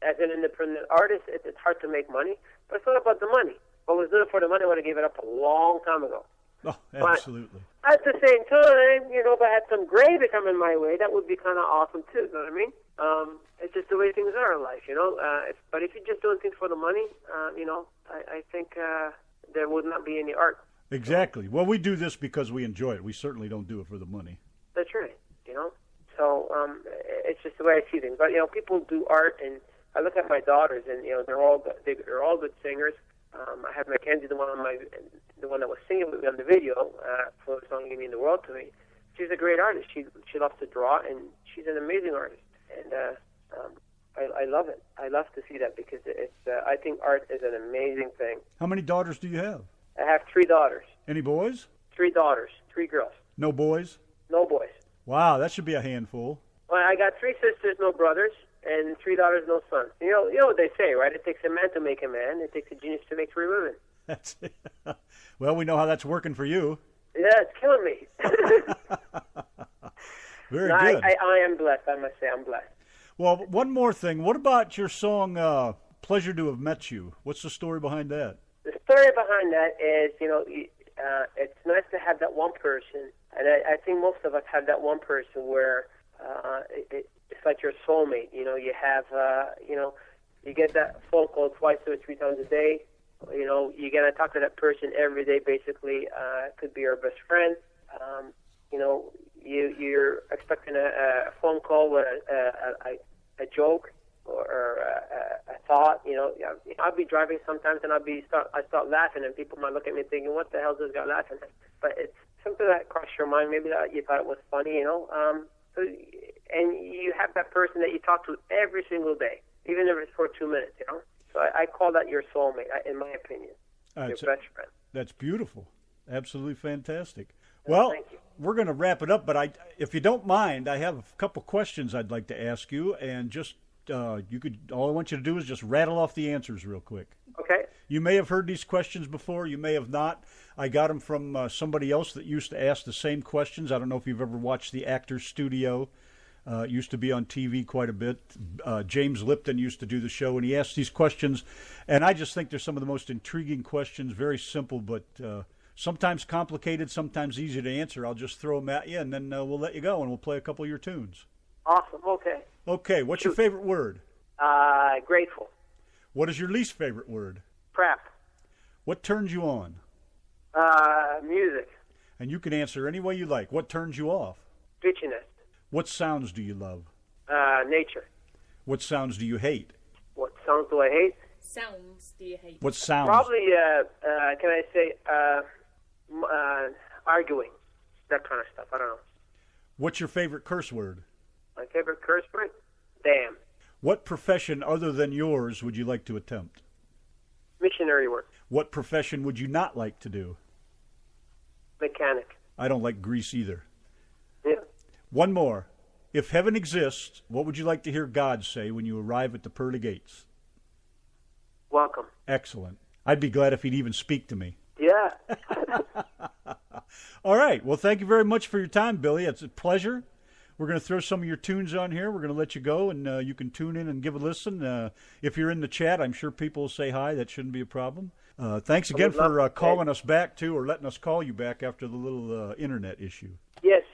as an independent artist, it's hard to make money, but it's not about the money. If I was doing it for the money, I would have given it up a long time ago. Oh, absolutely. But at the same time, you know, if I had some gravy coming my way, that would be kind of awesome too. You know what I mean? It's just the way things are in life, you know. But if you're just doing things for the money, you know, I think there would not be any art. Exactly. Well, we do this because we enjoy it. We certainly don't do it for the money. That's right. You know. So it's just the way I see things. But you know, people do art, and I look at my daughters, and you know, they're all good singers. I have Mackenzie, the one that was singing with me on the video for the song "You Mean the World to Me." She's a great artist. She loves to draw, and she's an amazing artist. And I love it. I love to see that because it's. I think art is an amazing thing. How many daughters do you have? I have 3 daughters. Any boys? 3 daughters, 3 girls. No boys? No boys. Wow, that should be a handful. Well, I got 3 sisters, no brothers, and 3 daughters, no sons. You know what they say, right? It takes a man to make a man. It takes a genius to make 3 women. That's it. Well, we know how that's working for you. Yeah, it's killing me. Very good. I am blessed. I must say, I'm blessed. Well, one more thing. What about your song, Pleasure to Have Met You? What's the story behind that? The story behind that is, you know, it's nice to have that one person, and I think most of us have that one person where it's like your soulmate. You know, you have, you know, you get that phone call twice or 3 times a day. You know, you're going to talk to that person every day, basically. It could be your best friend. You know, you're expecting a phone call with a joke or a thought. You know, I'll be driving sometimes and I start laughing, and people might look at me thinking, "What the hell is this guy laughing at?" But it's something that crossed your mind. Maybe that you thought it was funny. You know, and you have that person that you talk to every single day, even if it's for 2 minutes. You know, so I call that your soulmate, in my opinion, your best friend. That's beautiful. Absolutely fantastic. Well, we're going to wrap it up, but if you don't mind, I have a couple questions I'd like to ask you, and just all I want you to do is just rattle off the answers real quick. Okay. You may have heard these questions before. You may have not. I got them from somebody else that used to ask the same questions. I don't know if you've ever watched the Actors Studio. It used to be on TV quite a bit. James Lipton used to do the show, and he asked these questions, and I just think they're some of the most intriguing questions, very simple, but sometimes complicated, sometimes easy to answer. I'll just throw them at you, and then we'll let you go, and we'll play a couple of your tunes. Awesome. Okay. Okay. What's your favorite word? Grateful. What is your least favorite word? Crap. What turns you on? Music. And you can answer any way you like. What turns you off? Bitchiness. What sounds do you love? Nature. What sounds do you hate? What sounds do I hate? Sounds do you hate? What sounds? Probably, can I say, arguing. That kind of stuff. I don't know. What's your favorite curse word? My favorite curse word? Damn. What profession other than yours would you like to attempt? Missionary work. What profession would you not like to do? Mechanic. I don't like grease either. Yeah. One more. If heaven exists, what would you like to hear God say when you arrive at the pearly gates? Welcome. Excellent. I'd be glad if he'd even speak to me. Yeah. All right. Well, thank you very much for your time, Billy. It's a pleasure. We're going to throw some of your tunes on here. We're going to let you go, and you can tune in and give a listen. If you're in the chat, I'm sure people will say hi. That shouldn't be a problem. Thanks again for calling us back, too, or letting us call you back after the little internet issue. Yes,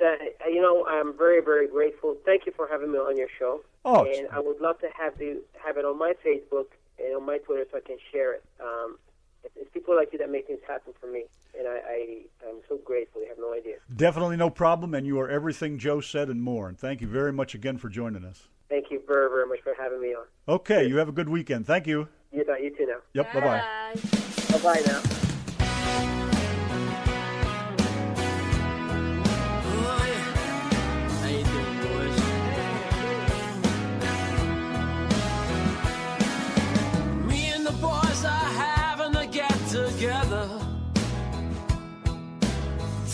you know, I'm very, very grateful. Thank you for having me on your show. Oh, and I would love to have it on my Facebook and on my Twitter so I can share it. It's people like you that make things happen for me, and I'm so grateful. You have no idea. Definitely no problem, and you are everything Joe said and more. And thank you very much again for joining us. Thank you very, very much for having me on. Okay, you have a good weekend. Thank you. You too now. Yep, bye-bye. Bye-bye now.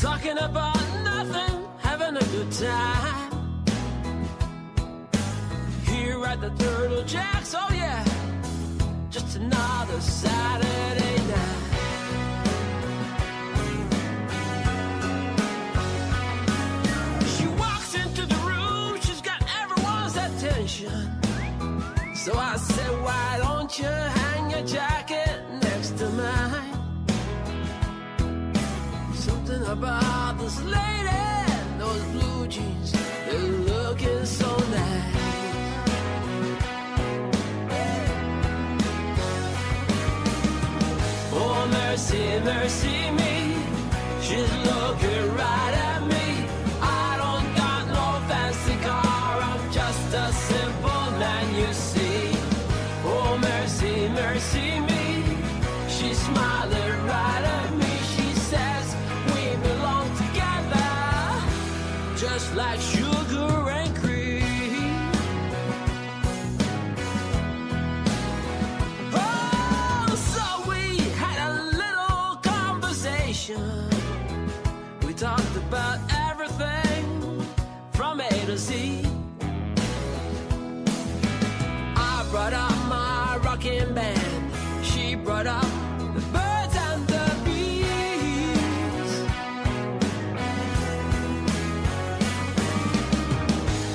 talking about nothing, having a good time. Here at the Turtle Jacks, oh yeah, just another Saturday night. She walks into the room, she's got everyone's attention. So I said, why don't you hang your jacket next to mine? Something about this lady, those blue jeans, they're looking so nice. Oh, mercy, mercy me, she's looking right at me. I don't got no fancy car, I'm just a simple man, you see. Oh, mercy, mercy me, she's smiling right at me. She says we belong together, just like sugar and cream. Oh, so we had a little conversation. We talked about everything from A to Z. I brought up my rocking band, she brought up the birds and the bees.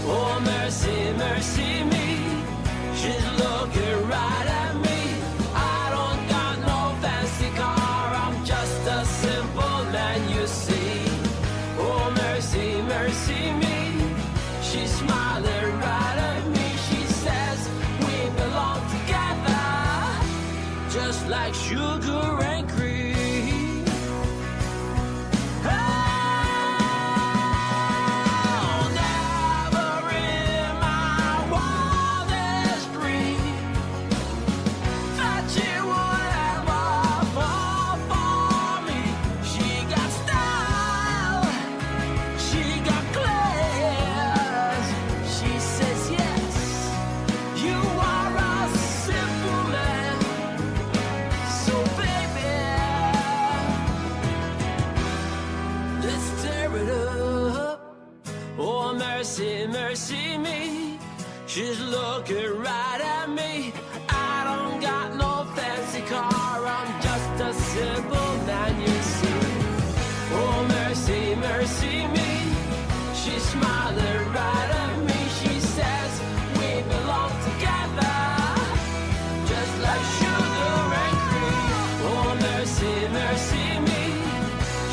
Oh, mercy, mercy me, she's looking right at me. I don't got no fancy car, I'm just a simple man, you see. Oh, mercy, mercy me, she's smiling right at me. She says we belong together, just like sugar and cream. Oh, never in my wildest dream thought she would ever fall for me. She got style, she got class. She says yes, you are a simple man. So baby, let's tear it up. Oh, mercy, mercy me, she's looking right at me. I don't got no fancy car, I'm just a simple man, you see. Oh, mercy, mercy me, she's smiling right at me. She says we belong together, just like sugar and cream. Oh, mercy, mercy me,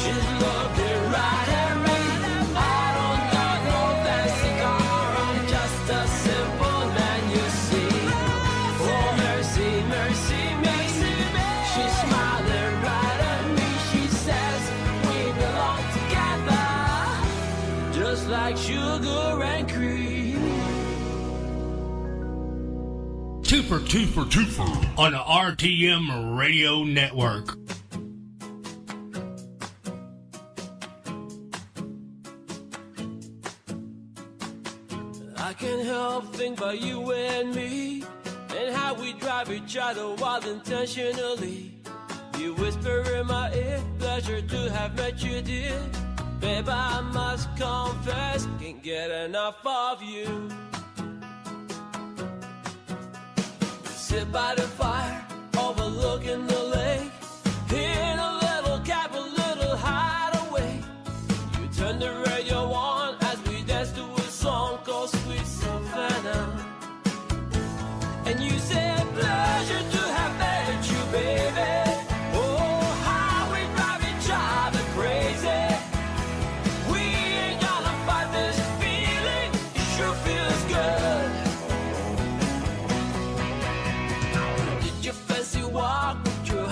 she's looking right at me. I don't got no fancy car, I'm just a simple man, you see. Oh, mercy, mercy me, she's smiling right at me. She says we belong together, just like sugar and cream. Twofer on the RTM Radio Network. I can't help think about you and me, and how we drive each other wild intentionally. You whisper in my ear, pleasure to have met you, dear. Babe, I must confess, can't get enough of you. Sit by the fire, overlooking the lake, in a little cab, a little hideaway. You turn the radio on as we dance to a song called Sweet Savannah. And you said, pleasure to have met you, baby. Oh, how we drive each other crazy. We ain't gonna fight this feeling, it sure feels good. Did you fancy walk with your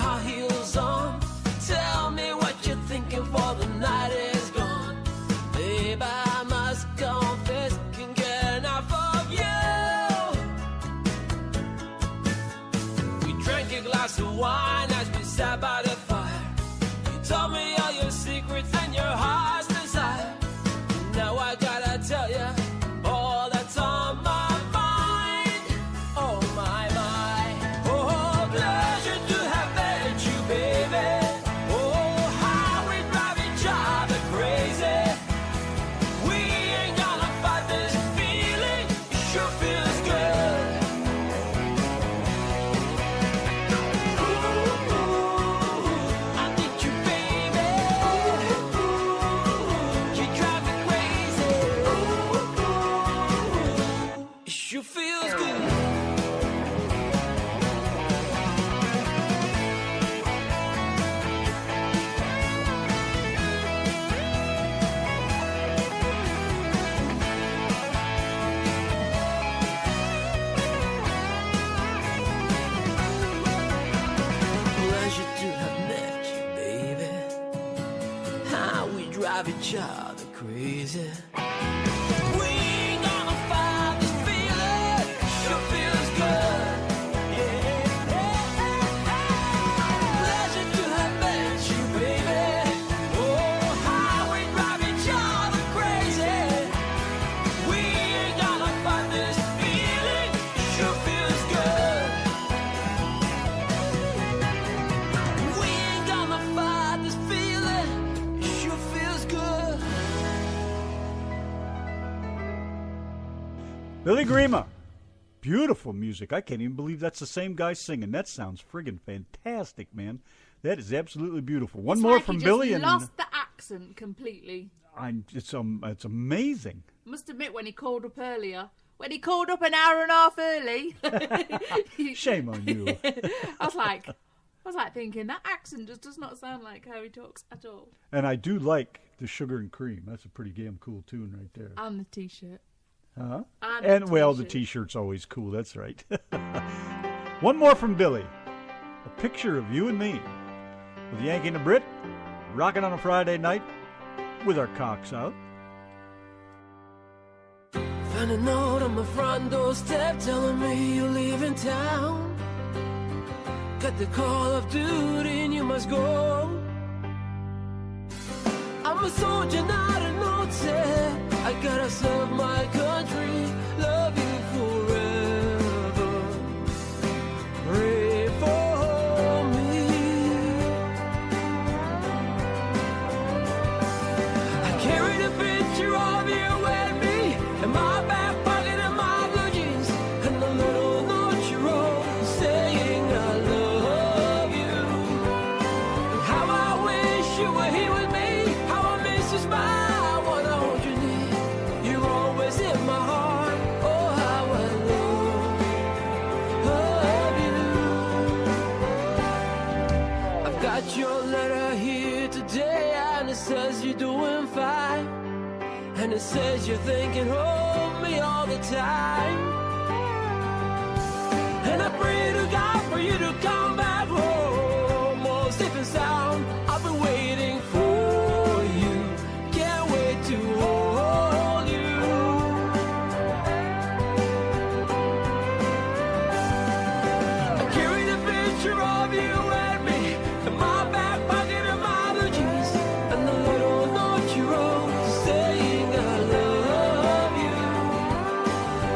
how we drive each other crazy. We ain't gonna fight this feeling, sure feels good. Pleasure to have met you, baby. Oh, how we drive each other crazy. We ain't gonna fight this feeling, sure feels good. We ain't gonna fight this feeling, it sure feels good. Billy Grima. Beautiful music. I can't even believe that's the same guy singing. That sounds friggin' fantastic, man. That is absolutely beautiful. One It's more like from he Billy, just and lost the accent completely. it's amazing. Must admit, when he called up earlier, when he called up an hour and a half early, Shame on you. I was like thinking that accent just does not sound like how he talks at all. And I do like the Sugar and Cream. That's a pretty damn cool tune right there. And the T-shirt. Huh? And well, the T-shirt. T-shirt's always cool. That's right. One more from Billy. A picture of you and me with Yanki and the Brit rocking on a Friday night with our cocks out. Found a note on my front doorstep telling me you're leaving town. Got the call of duty and you must go. I'm a soldier, not a note. I gotta serve my country, love you forever. Pray for me. I carried a picture of you and me in my back pocket of my blue jeans, and a little note you wrote saying I love you. And how I wish you were here with me, how I miss your smile. I wanna hold you near. You're always in my heart. Oh, how I love you. I've got your letter here today, and it says you're doing fine. And it says you're thinking of me all the time. And I pray to God for you to come back home, all safe and sound. I've been waiting for you. Can't wait to hold you. I carried a picture of you and me in my back pocket of my blue jeans, and the little note you wrote saying I love you.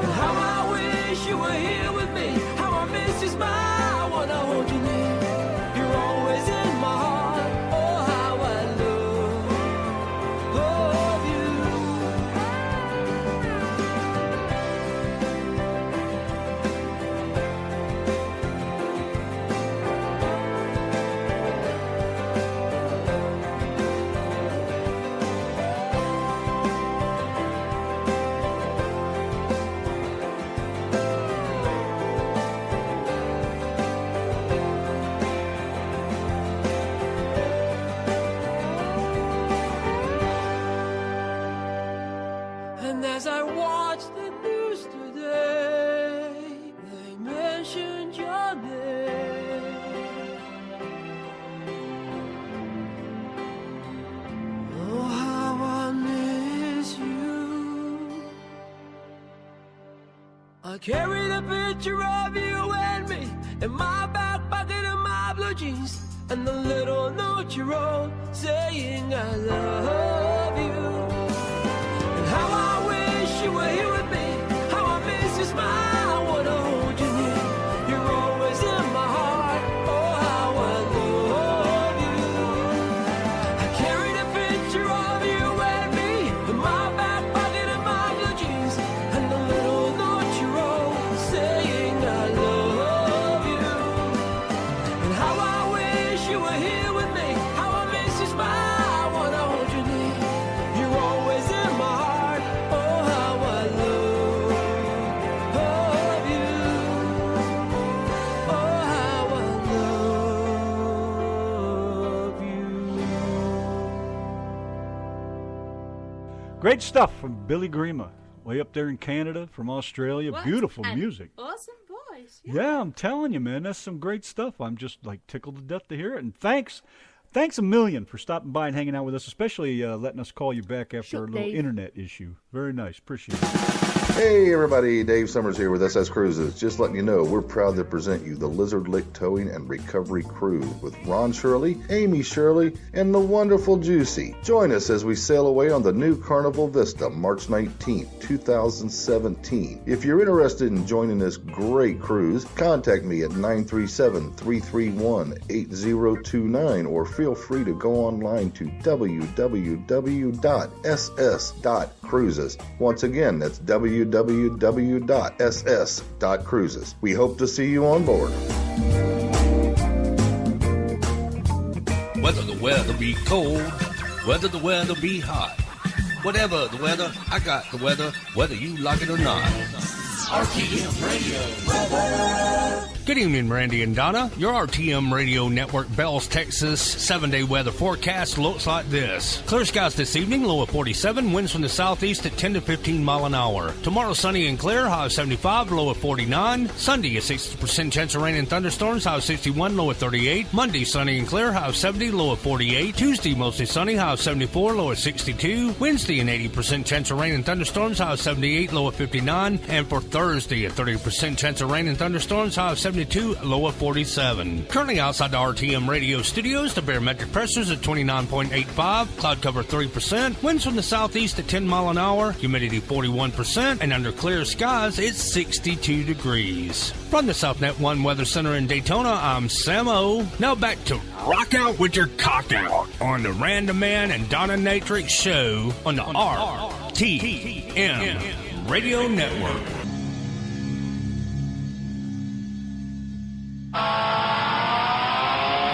And how I wish you were here with me, how I miss your smile. I wanna hold you near. You're always in my heart. Oh, how I love you. And as I watched the news today, they mentioned your name. Oh, how I miss you. I carried a picture of you and me in my back pocket of my blue jeans, and the little note you wrote saying I love you. And how I wish you were here with me, how I miss your smile. I wanna hold you near. You're always in my heart. Oh, how I love you. I carried a picture of you and me in my back pocket of my blue jeans, and the little note you wrote saying I love you. And how I wish you were here with me, how I miss your smile. I wanna hold you near. You're always in my heart. Oh, how I love you. Oh, how I love you. Great stuff from Billy Grima, way up there in Canada, from Australia. What Beautiful an music. Awesome voice. Yeah, I'm telling you, man, that's some great stuff. I'm just like tickled to death to hear it. And thanks thanks a million for stopping by and hanging out with us, especially letting us call you back after Sure, our little Dave. internet issue. Very nice. Appreciate it. Hey everybody, Dave Summers here with SS Cruises. Just letting you know, we're proud to present you the Lizard Lick Towing and Recovery Cruise with Ron Shirley, Amy Shirley, and the wonderful Juicy. Join us as we sail away on the new Carnival Vista, March 19th, 2017. If you're interested in joining this great cruise, contact me at 937-331-8029 or feel free to go online to www.ss.cruises. Once again, that's www.ss.cruises. We hope to see you on board. Whether the weather be cold, whether the weather be hot, whatever the weather, I got the weather, whether you like it or not. RTM Radio weather. Good evening, Randy and Donna. Your RTM Radio Network Bells, Texas 7-day weather forecast looks like this. Clear skies this evening, low of 47, winds from the southeast at 10 to 15 mile an hour. Tomorrow, sunny and clear, high of 75, low of 49. Sunday, a 60% chance of rain and thunderstorms, high of 61, low of 38. Monday, sunny and clear, high of 70, low of 48. Tuesday, mostly sunny, high of 74, low of 62. Wednesday, an 80% chance of rain and thunderstorms, high of 78, low of 59. And for Thursday, a 30% chance of rain and thunderstorms, high of 72, low of 47. Currently outside the RTM radio studios, the barometric pressure is at 29.85, cloud cover 3%, winds from the southeast at 10 mile an hour, humidity 41%, and under clear skies, it's 62 degrees. From the SouthNet 1 Weather Center in Daytona, I'm Sam O. Now back to Rock Out with Your Cock Out on the Random Man and Donna Natrix show on the RTM Radio Network.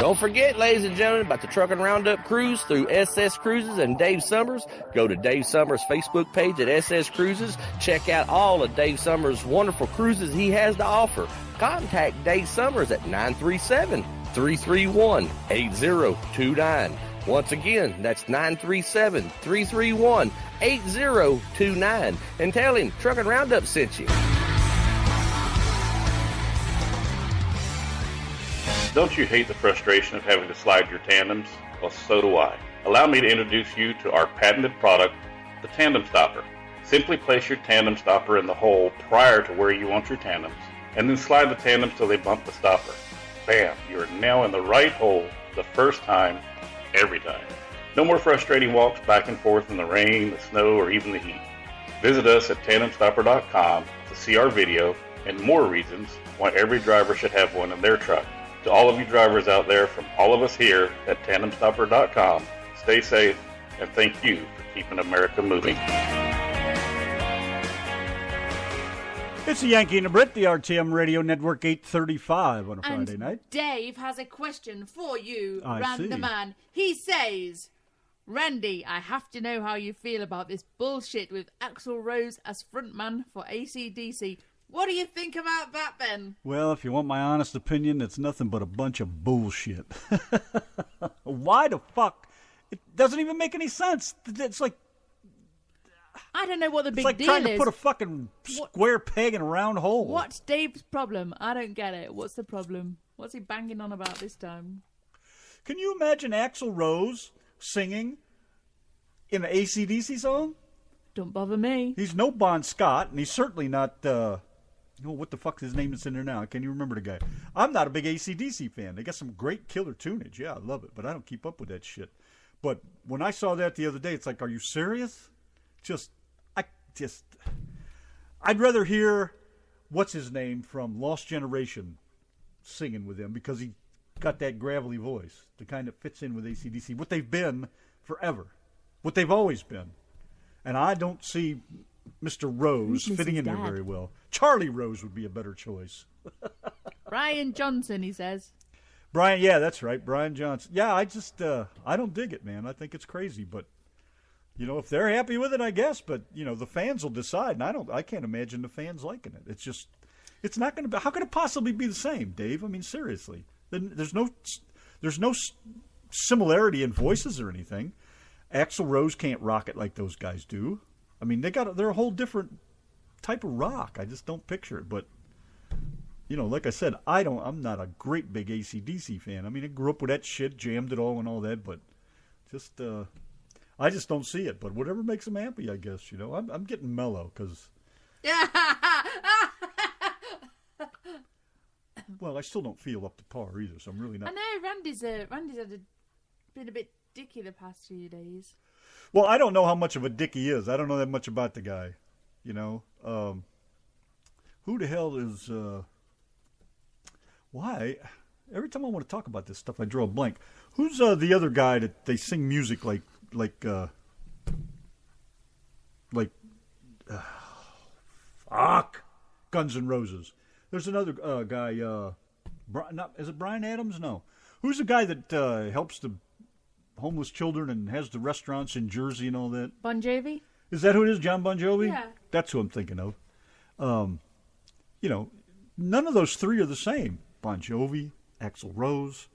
Don't forget, ladies and gentlemen, about the Truckin' Roundup cruise through SS Cruises and Dave Summers. Go to Dave Summers' Facebook page at SS Cruises. Check out all of Dave Summers' wonderful cruises he has to offer. Contact Dave Summers at 937-331-8029. Once again, that's 937-331-8029. And tell him Truckin' Roundup sent you. Don't you hate the frustration of having to slide your tandems? Well, so do I. Allow me to introduce you to our patented product, the Tandem Stopper. Simply place your tandem stopper in the hole prior to where you want your tandems, and then slide the tandems till they bump the stopper. Bam! You are now in the right hole the first time, every time. No more frustrating walks back and forth in the rain, the snow, or even the heat. Visit us at tandemstopper.com to see our video and more reasons why every driver should have one in their truck. To all of you drivers out there, from all of us here at tandemstopper.com, stay safe and thank you for keeping America moving. It's the Yankee and the Brit, the RTM Radio Network 835 on a And Friday night. Dave has a question for you, I Random see. Man. He says, Randy, I have to know how you feel about this bullshit with Axl Rose as frontman for AC/DC. What do you think about that, then? Well, if you want my honest opinion, it's nothing but a bunch of bullshit. Why the fuck? It doesn't even make any sense. It's like I don't know what the it's big like deal trying is. to put a fucking square peg in a round hole. What's Dave's problem? I don't get it. What's the problem? What's he banging on about this time? Can you imagine Axl Rose singing in an AC/DC song? Don't bother me. He's no Bon Scott, and he's certainly not... what the fuck is his name that's in there now? I can't even remember the guy. I'm not a big AC/DC fan. They got some great killer tunage. Yeah, I love it, but I don't keep up with that shit. But when I saw that the other day, it's like, are you serious? I'd rather hear, what's his name from Lost Generation singing with him, because he got that gravelly voice, the kind that fits in with AC/DC, what they've been forever, what they've always been. And I don't see Mr. Rose Who's fitting in there Dad? very well. Charlie Rose would be a better choice. Brian Johnson, he says. Brian, yeah, that's right, Brian Johnson. Yeah, I don't dig it, man. I think it's crazy, but if they're happy with it, I guess. But the fans will decide, and I can't imagine the fans liking it. It's not going to be. How could it possibly be the same, Dave? I mean, seriously, there's no similarity in voices or anything. Axl Rose can't rock it like those guys do. I mean, they're a whole different type of rock. I just don't picture it, but like I said, I'm not a great big AC/DC fan. I mean, I grew up with that shit, jammed it all and all that, but just, I just don't see it. But whatever makes them happy, I guess, I'm getting mellow because... Well, I still don't feel up to par either, so I'm really not... I know, Randy's been a bit dicky the past few days. Well, I don't know how much of a dick he is. I don't know that much about the guy, Who the hell is... Why? Every time I want to talk about this stuff, I draw a blank. Who's the other guy that they sing music like fuck, Guns N' Roses. There's another guy. Is it Bryan Adams? No. Who's the guy that helps the homeless children and has the restaurants in Jersey and all that? Bon Jovi. Is that who it is? John Bon Jovi? Yeah. That's who I'm thinking of. None of those three are the same. Bon Jovi, Axl Rose,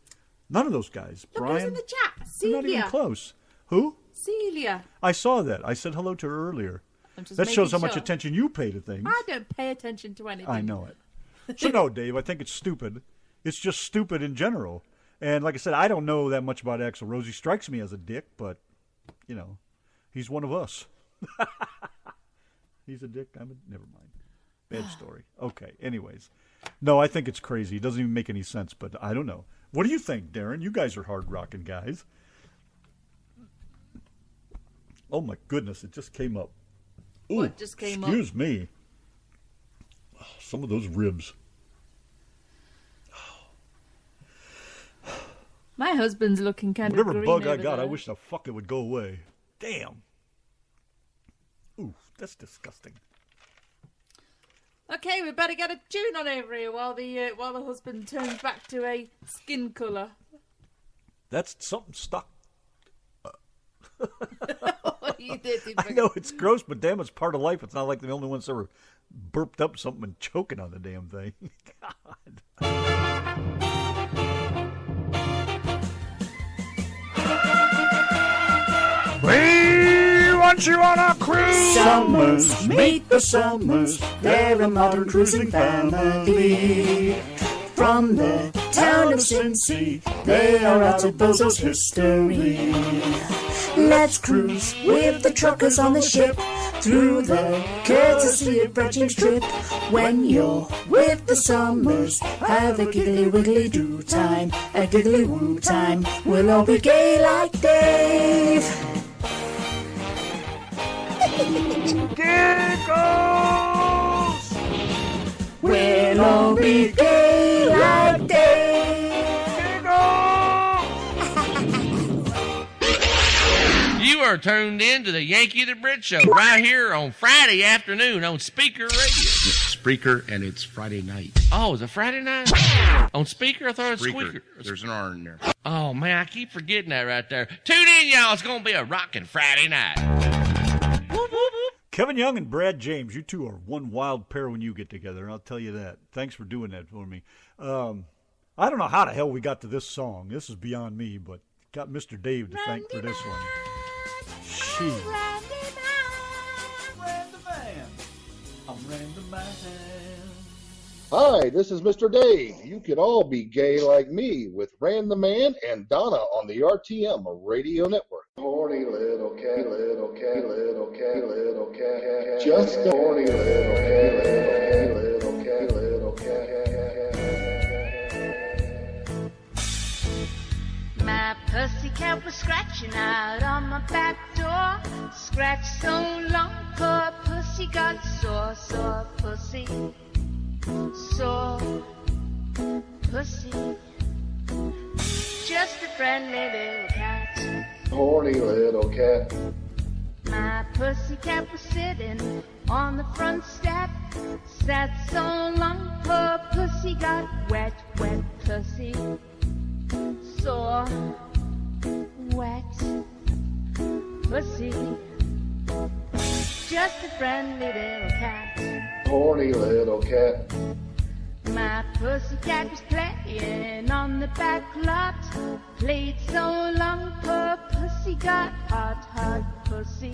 none of those guys. Look, Brian, who's in the chat? they're Celia. not even close. Who? Celia. I saw that. I said hello to her earlier. I'm just That shows how making much sure. attention you pay to things. I don't pay attention to anything. I know it. So no, Dave, I think it's stupid. It's just stupid in general. And like I said, I don't know that much about Axl Rose. He strikes me as a dick, but, he's one of us. He's a dick. Never mind. Bad story. Okay, anyways. No, I think it's crazy. It doesn't even make any sense, but I don't know. What do you think, Darren? You guys are hard-rocking guys. Oh, my goodness, it just came up. Ooh, What just came up? Excuse me. Oh, some of those ribs. My husband's looking kind Whatever of green bug I over got, there. I wish the fuck it would go away. Damn. Ooh, that's disgusting. Okay, we better get a tune on over here while the husband turns back to a skin colour. That's something stuck. You did. I know it's gross, but damn, it's part of life. It's not like the only one's ever burped up something and choking on the damn thing. God. We want you on a cruise. Summers, meet the Summers. They're a modern cruising family. From the town of Cincy, they are out to Bozo's history. Let's cruise with the truckers on the ship through the courtesy of Bridging's trip. When you're with the Summers, have a giggly wiggly do time, a giggly woo time. We'll all be gay like Dave. Giggles! We'll all be gay like Dave. You are tuned in to the Yankee the Brit Show right here on Friday afternoon on Speaker Radio. Spreaker, and it's Friday night. Oh, is it Friday night? On Speaker? I thought it was Squeaker. There's an R in there. Oh, man, I keep forgetting that right there. Tune in, y'all. It's going to be a rockin' Friday night. Whoop, whoop, whoop. Kevin Young and Brad James, you two are one wild pair when you get together, I'll tell you that. Thanks for doing that for me. I don't know how the hell we got to this song. This is beyond me, but got Mr. Dave to thank for this one. She. Hi, this is Mr. Dave. You could all be gay like me with Rand the Man and Donna on the RTM Radio Network. Horny little cat, little cat, little cat, little cat. Just a horny little cat, little cat, little cat. My pussycat was scratching out on my back door. Scratched so long, poor pussy got sore, sore pussy. Sore pussy. Just a friendly little cat. Horny little cat. My pussycat was sitting on the front step. Sat so long, poor pussy got wet, wet pussy. Sore, wet pussy. Just a friendly little cat. Horny little cat. My pussycat was playing on the back lot. Played so long, poor pussy got hot, hot pussy.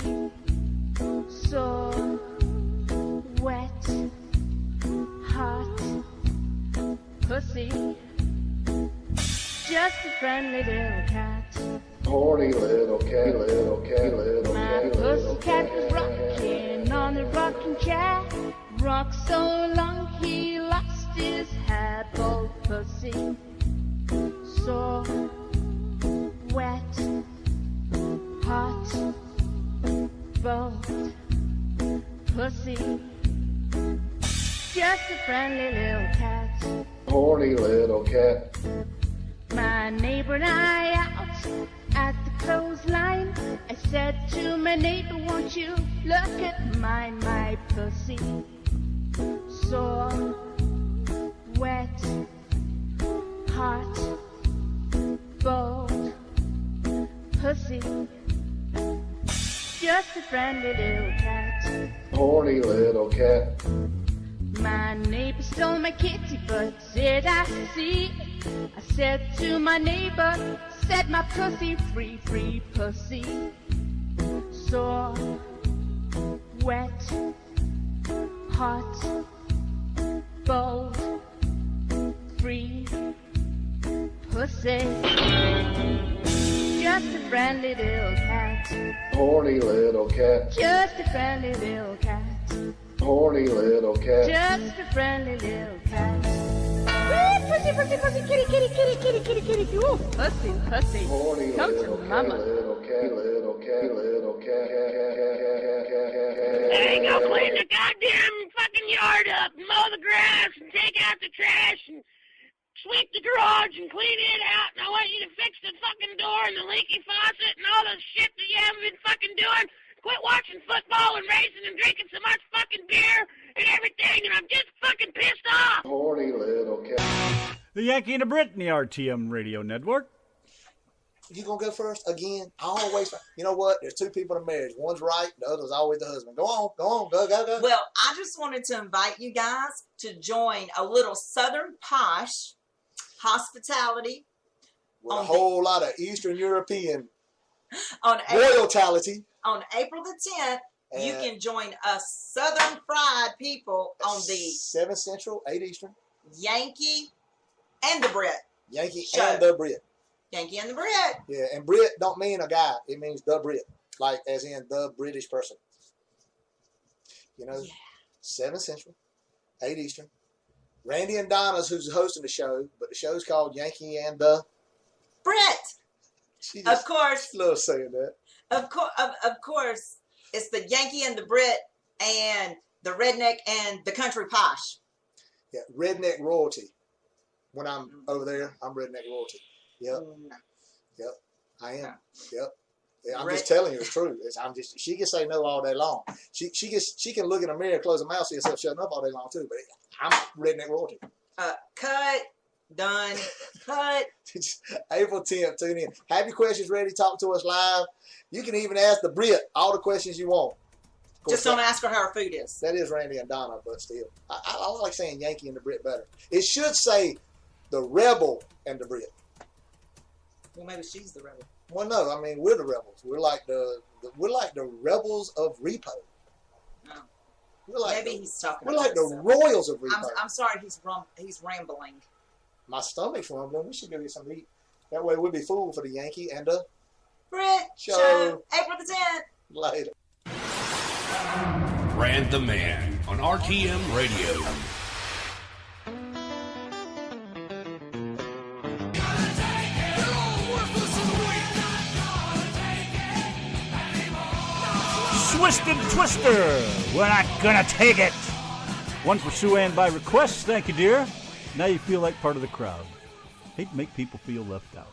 So wet, hot pussy. Just a friendly little cat. Horny little cat, little cat, little My cat. pussycat was rocking on the rocking chair. Rocked so long he lost his hair. Bold pussy, sore, wet, hot, bold pussy. Just a friendly little cat. Horny little cat. My neighbor and I out at the clothesline. I said to my neighbor, won't you look at my pussy? Sore, wet, hot, bold pussy. Just a friendly little cat. Horny little cat. My neighbor stole my kitty, but did I see? I said to my neighbor, set my pussy free, free pussy. Sore, wet, hot, bold, free pussy. Just a friendly little cat. Horny little cat. Just a friendly little cat. Horny little cat. Just a friendly little cat. Woo, pussy, pussy, pussy, kitty, kitty, kitty, kitty, kitty, kitty. Ooh, pussy, pussy. Horny Come little to cat, mama. little cat, little cat, little cat. Hey, go clean the goddamn fucking yard up, and mow the grass, and take out the trash, and sweep the garage, and clean it out. And I want you to fix the fucking door and the leaky faucet and all the shit that you haven't been fucking doing. Quit watching football and racing and drinking so much fucking beer and everything, and I'm just fucking pissed off. Horny little cat. The Yankee and the Brit in the RTM Radio Network. You gonna go first again? I always, you know what? There's two people in a marriage. One's right, the other's always the husband. Go on, go. Well, I just wanted to invite you guys to join a little Southern posh hospitality. With a whole lot of Eastern European on royalty. On April the 10th, you can join us Southern fried people on the 7 Central, 8 Eastern. Yankee and the Brit. Yankee show. and the Brit. Yankee and the Brit. Yeah, and Brit don't mean a guy. It means the Brit. Like, as in the British person. You know, 7 Central, 8 Eastern. Randy and Donna's who's hosting the show, but the show's called Yankee and the Brit. Of course. Loves saying that. Of course, it's the Yankee and the Brit and the redneck and the country posh. Yeah, redneck royalty. When I'm over there, I'm redneck royalty. Yep. I am. Yep. Yeah, I'm just telling you it's true. She can say no all day long. She can look in the mirror, close her mouth, see herself shutting up all day long too. But I'm redneck royalty. Cut. Done. Cut. April 10th, tune in. Have your questions ready. Talk to us live. You can even ask the Brit all the questions you want. Just don't ask her how her food is. That is Randy and Donna, but still. I like saying Yankee and the Brit better. It should say the Rebel and the Brit. Well, maybe she's the rebel. Well, no. I mean, we're the rebels. We're like the rebels of Repo. No. Maybe he's talking We're about like the himself. Royals of Repo. I'm sorry, he's rambling. My stomach's rumbling. We should go get something to eat. That way we'll be full for the Yankee and the Brit show. April the 10th. Later. Brand the Man on RTM Radio. Twisted Twister, we're not gonna take it. One for Sue Ann by request. Thank you, dear. Now you feel like part of the crowd. Hate to make people feel left out.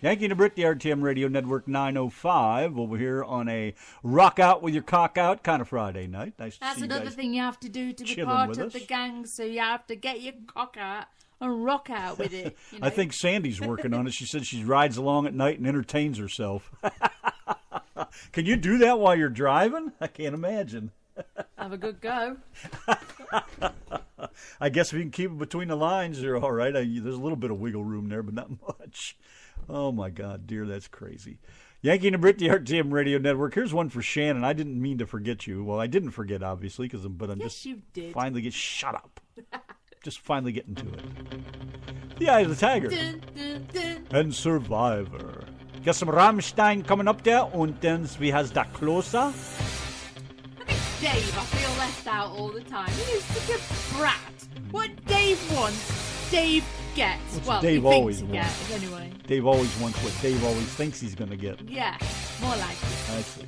Yankee and the Brit, the RTM Radio Network 905. Over here on a rock out with your cock out kind of Friday night. Nice to That's see you another guys thing you have to do to be chilling part with of us. the gang, so you have to get your cock out and rock out with it. You know? I think Sandy's working on it. She said she rides along at night and entertains herself. Can you do that while you're driving? I can't imagine. Have a good go. I guess if you can keep it between the lines, you're all right. There's a little bit of wiggle room there, but not much. Oh, my God, dear, that's crazy. Yankee and the Brit, the RTM Radio Network. Here's one for Shannon. I didn't mean to forget you. Well, I didn't forget, obviously, but I'm Yes, just you did. finally get shut up. just finally getting to it. The Eye of the Tiger. Dun, dun, dun. And Survivor. Got some Rammstein coming up there, and then we has Da Closer. Dave, I feel left out all the time. He's such a brat. What Dave wants, Dave gets. What's he Dave thinks always he wants? gets, anyway. Dave always wants what Dave always thinks he's going to get. Yeah, more like it. I see.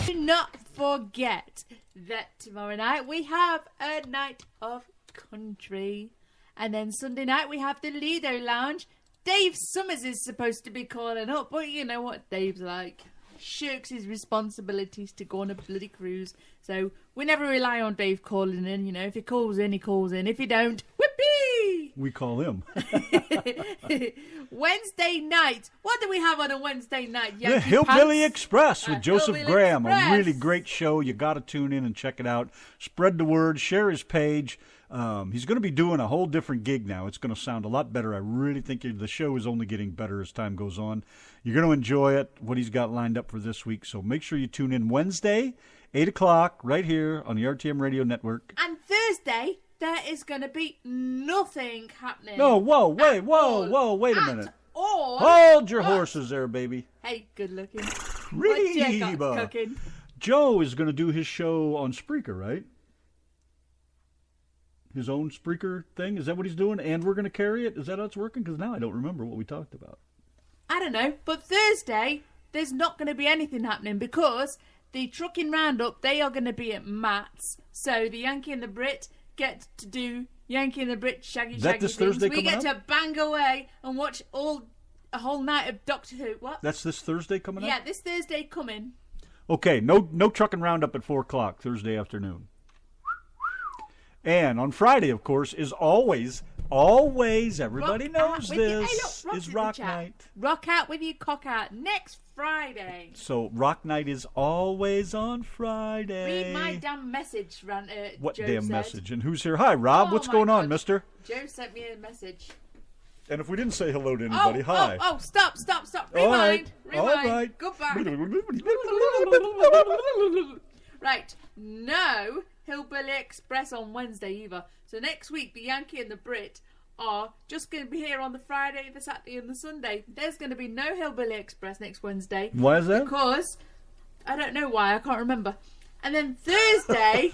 Do not forget that tomorrow night we have a night of country. And then Sunday night we have the Lido Lounge. Dave Summers is supposed to be calling up, but you know what Dave's like. Shirks his responsibilities to go on a bloody cruise. So we never rely on Dave calling in. You know, if he calls in, he calls in. If he don't, whippy! We call him. Wednesday night. What do we have on a Wednesday night? The Yankee Hillbilly Pants? Express with Joseph Hillbilly Graham. Express. A really great show. You got to tune in and check it out. Spread the word. Share his page. He's going to be doing a whole different gig now. It's going to sound a lot better. I really think the show is only getting better as time goes on. You're going to enjoy it, what he's got lined up for this week. So make sure you tune in Wednesday, 8 o'clock, right here on the RTM Radio Network. And Thursday, there is going to be nothing happening. No, wait a minute. Or Hold your horses there, baby. Hey, good looking. What you got Reba. cooking? Joe is going to do his show on Spreaker, right? His own Spreaker thing? Is that what he's doing? And we're going to carry it? Is that how it's working? Because now I don't remember what we talked about. I don't know. But Thursday, there's not going to be anything happening because the Trucking Roundup, they are going to be at Matt's. So the Yankee and the Brit get to do Yankee and the Brit shaggy Is that shaggy this things. Thursday We get coming to bang away and watch a whole night of Doctor Who. What? That's this Thursday coming up? Yeah, this Thursday coming. Okay, no Trucking Roundup at 4 o'clock Thursday afternoon. And on Friday, of course, is always, everybody knows this, is Rock Night. Rock out with your cock out next Friday. So Rock Night is always on Friday. Read my damn message, What Joe damn said. message? And who's here? Hi, Rob. Oh, What's my going on, God. mister? Joe sent me a message. And if we didn't say hello to anybody, hi. Oh, stop. All right. Rewind. All right. Goodbye. Right. No Hillbilly Express on Wednesday either. So next week, the Yankee and the Brit are just going to be here on the Friday, the Saturday, and the Sunday. There's going to be no Hillbilly Express next Wednesday. Why is that? Because I don't know why. I can't remember. And then Thursday.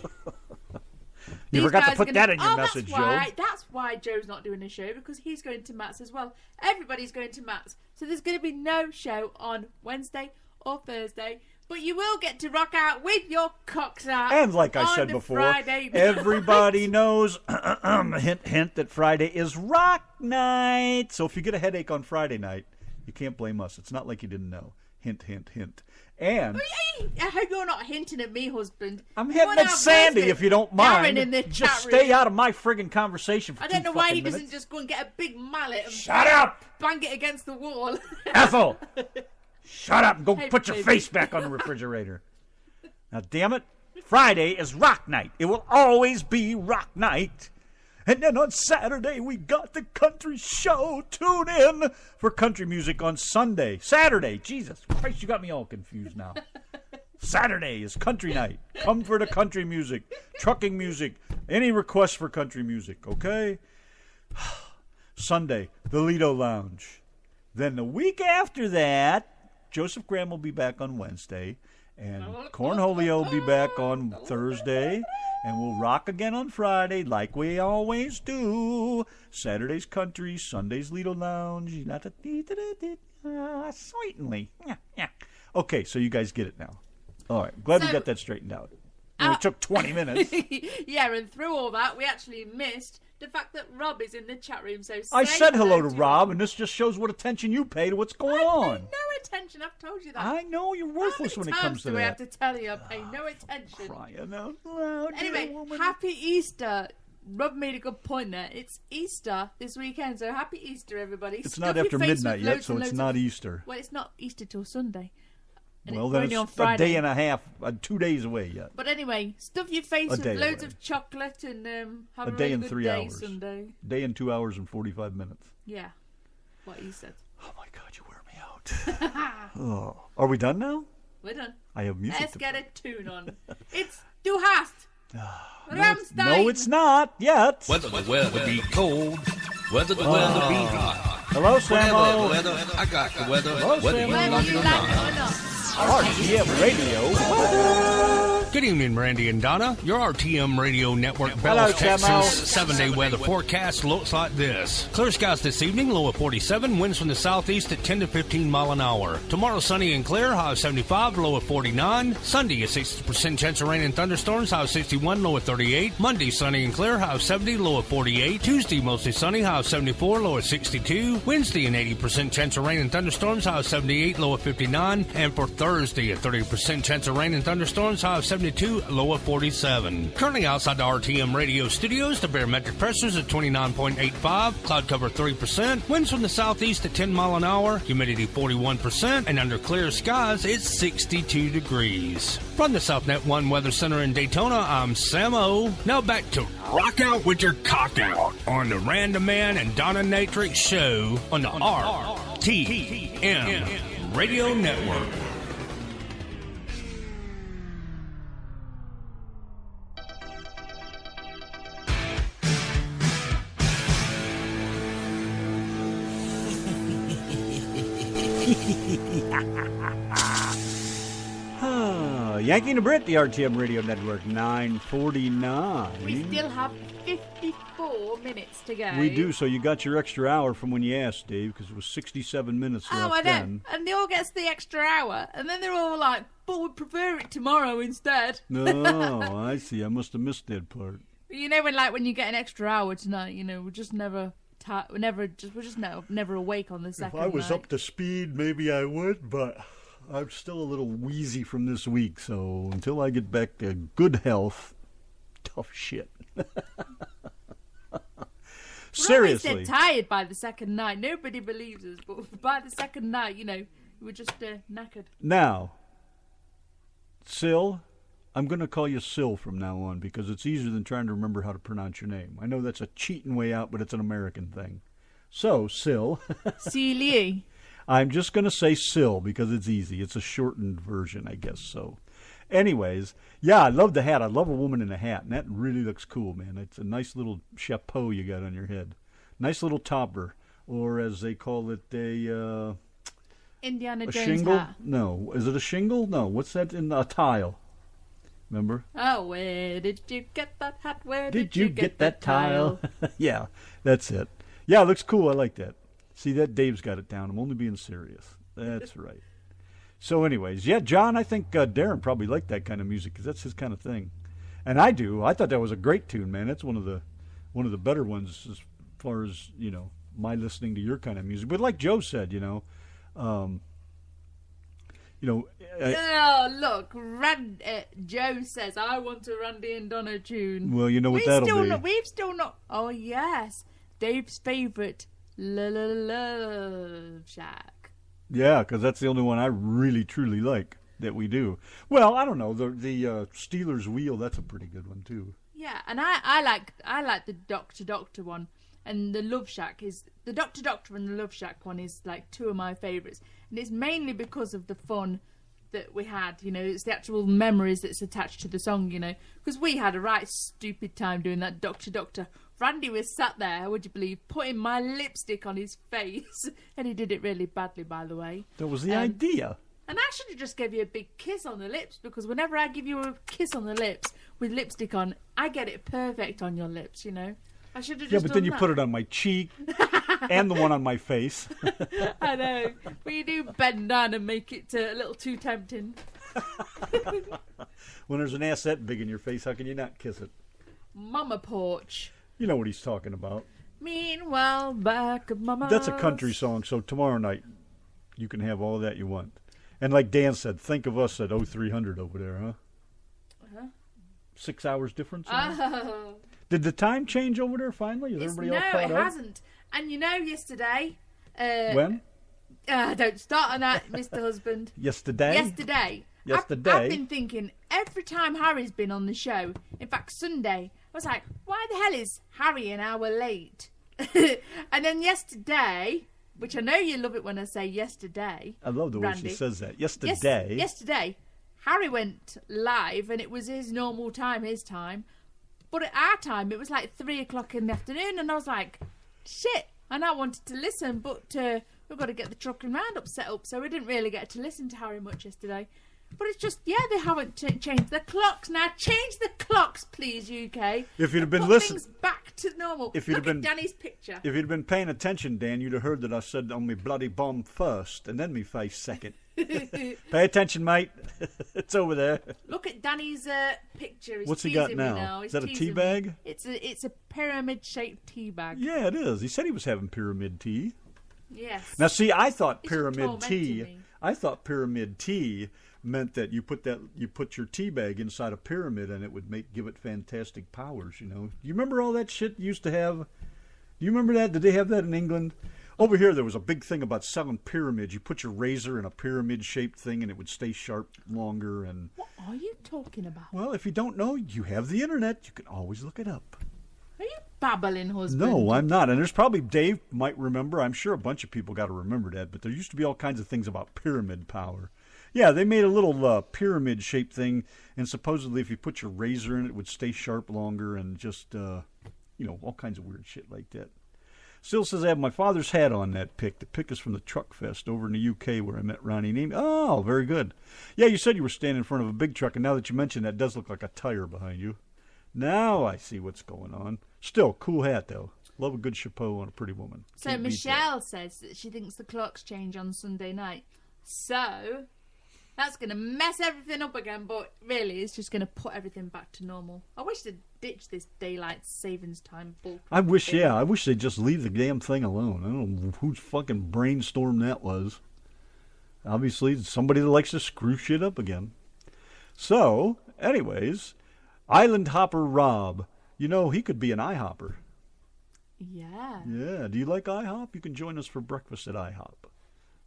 You forgot to put that in your message, Joe. That's why Joe's not doing a show, because he's going to Matt's as well. Everybody's going to Matt's. So there's going to be no show on Wednesday or Thursday. But you will get to rock out with your cocks out. And like I on said the before, Friday night. everybody knows, hint, that Friday is Rock Night. So if you get a headache on Friday night, you can't blame us. It's not like you didn't know. Hint. And I hope you're not hinting at me, husband. I'm hinting at Sandy, if you don't mind. Darren in the Just chat stay room. out of my friggin' conversation for I don't 2 know why he fucking doesn't minutes. just go and get a big mallet and Shut up! bang it against the wall. Ethel! Shut up and go Hey, put your baby. face back on the refrigerator. Now, damn it, Friday is Rock Night. It will always be Rock Night. And then on Saturday, we got the country show. Tune in for country music on Sunday. Saturday, Jesus Christ, you got me all confused now. Saturday is country night. Come for the country music, trucking music, any requests for country music, okay? Sunday, the Lido Lounge. Then the week after that, Joseph Graham will be back on Wednesday, and Cornholio will be back on Thursday, and we'll rock again on Friday like we always do. Saturday's country, Sunday's Lido Lounge. Certainly. Yeah. Okay, so you guys get it now. All right, glad we got that straightened out. It took 20 minutes. Yeah, and through all that, we actually missed the fact that Rob is in the chat room. So I say said hello to Rob, and this just shows what attention you pay to what's going on. No attention. I've told you that. I know you're worthless when it comes to do I have that. to tell you I pay no attention? Crying out loud, Anyway, dear woman. happy Easter. Rob made a good point there. It's Easter this weekend, so happy Easter, everybody. It's Stuff not your after face with midnight yet, loads so and it's loads not of- Easter. Well, it's not Easter till Sunday. And Well, it's then only on it's a Friday. day and a half, 2 days away yet. But anyway, stuff your face A with day loads away. of chocolate and have A a day really and good 3 day hours. Sunday. Day and 2 hours and 45 minutes. Yeah, what he said. Oh my God, you wear me out. Oh. Are we done now? We're done. I have music Let's to get a tune on. It's Du hast Rammstein. No, it's not yet. Whether the weather be cold, whether the weather be hot. Hello, Samo. Whatever the weather, I got the weather, Hello, whether you Samo. like it or not. RTM Radio. Good evening, Randy and Donna. Your RTM Radio Network Hello, Bells, Texas Samo. 7-day weather forecast looks like this. Clear skies this evening, low of 47, winds from the southeast at 10 to 15 mile an hour. Tomorrow, sunny and clear, high of 75, low of 49. Sunday, a 60% chance of rain and thunderstorms, high of 61, low of 38. Monday, sunny and clear, high of 70, low of 48. Tuesday, mostly sunny, high of 74, low of 62. Wednesday, an 80% chance of rain and thunderstorms, high of 78, low of 59. And for Thursday, a 30% chance of rain and thunderstorms, high of 72, low of 47. Currently outside the RTM radio studios, the barometric pressure is at 29.85, cloud cover 3%, winds from the southeast at 10 mile an hour, humidity 41%, and under clear skies, it's 62 degrees. From the SouthNet 1 Weather Center in Daytona, I'm Samo. Now back to Rock Out with Your Cock Out on the Random Man and Donna Natrix show on the RTM Radio Network. Yanki and Brit, the RTM Radio Network, 9:49. We still have 54 minutes to go. We do, so you got your extra hour from when you asked, Dave, because it was 67 minutes left I know. then. And they all gets the extra hour, and then they're all like, but we'd prefer it tomorrow instead. No, I see. I must have missed that part. You know, when you get an extra hour tonight, you know, we're just never awake on the second If I was night. up to speed, maybe I would, but I'm still a little wheezy from this week, so until I get back to good health, tough shit. Seriously. We're always dead tired by the second night. Nobody believes us, but by the second night, you know, we're just knackered. Now, Sil, I'm going to call you Sil from now on because it's easier than trying to remember how to pronounce your name. I know that's a cheating way out, but it's an American thing. So, Sil. Celie. I'm just going to say Sil because it's easy. It's a shortened version, I guess. So, anyways, yeah, I love the hat. I love a woman in a hat, and that really looks cool, man. It's a nice little chapeau you got on your head. Nice little topper, or as they call it, a Indiana Jones shingle? hat. No. Is it a shingle? No. What's that in a tile? Remember? Oh, where did you get that hat? Where Did you get that tile? Yeah, that's it. Yeah, it looks cool. I like that. See, that Dave's got it down. I'm only being serious. That's right. So anyways, yeah, John, I think Darren probably liked that kind of music because that's his kind of thing. And I do. I thought that was a great tune, man. That's one of the better ones as far as, you know, my listening to your kind of music. But like Joe said, oh, look, Joe says, I want a Randy and Donna tune. Well, you know what that'll be. We've still not... Oh, yes. Dave's favourite, Love Shack. Yeah, because that's the only one I really, truly like that we do. Well, I don't know. The Steelers Wheel, that's a pretty good one, too. Yeah, and I like the Doctor one. And the Love Shack is... The Doctor and the Love Shack one is, like, two of my favourites. And it's mainly because of the fun that we had, you know. It's the actual memories that's attached to the song, you know. Because we had a right stupid time doing that Doctor. Randy was sat there, would you believe, putting my lipstick on his face. And he did it really badly, by the way. That was the idea. And I should have just gave you a big kiss on the lips, because whenever I give you a kiss on the lips with lipstick on, I get it perfect on your lips, you know. I should have just Yeah, but then done you that. put it on my cheek and the one on my face. I know. But you do bend down and make it a little too tempting. When there's an ass that big in your face, how can you not kiss it? Mama porch. You know what he's talking about. Meanwhile, back at Mama's. That's a country song, so tomorrow night you can have all that you want. And like Dan said, think of us at 0300 over there, huh? 6 hours difference? Oh. Did the time change over there finally? Is everybody all caught up? No, it hasn't. And you know, yesterday... when? Don't start on that, Mr. Husband. Yesterday? Yesterday. I've been thinking, every time Harry's been on the show, in fact, Sunday, I was like, why the hell is Harry an hour late? And then yesterday, which I know you love it when I say yesterday. I love the way Randy. she says that. Yesterday. Yesterday, Harry went live, and it was his normal time, his time. But at our time, it was like 3 o'clock in the afternoon, and I was like, shit. And I wanted to listen, but we've got to get the Trucking Roundup set up, so we didn't really get to listen to Harry much yesterday. But it's just, yeah, they haven't changed the clocks. Now, change the clocks, please, UK. If you'd have been Put listening... things back to normal. If you'd Look have been, at Danny's picture. If you'd been paying attention, Dan, you'd have heard that I said on me bloody bomb first, and then me face second. Pay attention, mate. It's over there. Look at Danny's picture. He's What's he got teasing now? me now. Is He's that a tea teasing bag? me. It's a pyramid-shaped tea bag. Yeah, it is. He said he was having pyramid tea. Yes. Now, see, I thought It's pyramid tormenting tea. me. I thought pyramid tea meant that you put your tea bag inside a pyramid and it would give it fantastic powers. You know. You remember all that shit you used to have? Do you remember that? Did they have that in England? Over here, there was a big thing about selling pyramids. You put your razor in a pyramid-shaped thing, and it would stay sharp longer. And What are you talking about? well, if you don't know, you have the internet. You can always look it up. Are you babbling, husband? No, I'm not. And there's probably, Dave might remember. I'm sure a bunch of people got to remember that. But there used to be all kinds of things about pyramid power. Yeah, they made a little pyramid-shaped thing, and supposedly if you put your razor in it, it would stay sharp longer, and just, all kinds of weird shit like that. Still says I have my father's hat on that pic. The pic is from the Truck Fest over in the UK where I met Ronnie. Oh, very good. Yeah, you said you were standing in front of a big truck, and now that you mention that, it does look like a tire behind you. Now I see what's going on. Still, cool hat, though. Love a good chapeau on a pretty woman. So Can't beat Michelle says that she thinks the clocks change on Sunday night. So that's going to mess everything up again, but really it's just going to put everything back to normal. I wish they'd ditch this daylight savings time bull. I wish they'd just leave the damn thing alone. I don't know whose fucking brainstorm that was. Obviously, it's somebody that likes to screw shit up again. So, anyways, Island Hopper Rob. You know, he could be an IHopper. Yeah. Yeah. Do you like IHOP? You can join us for breakfast at IHOP.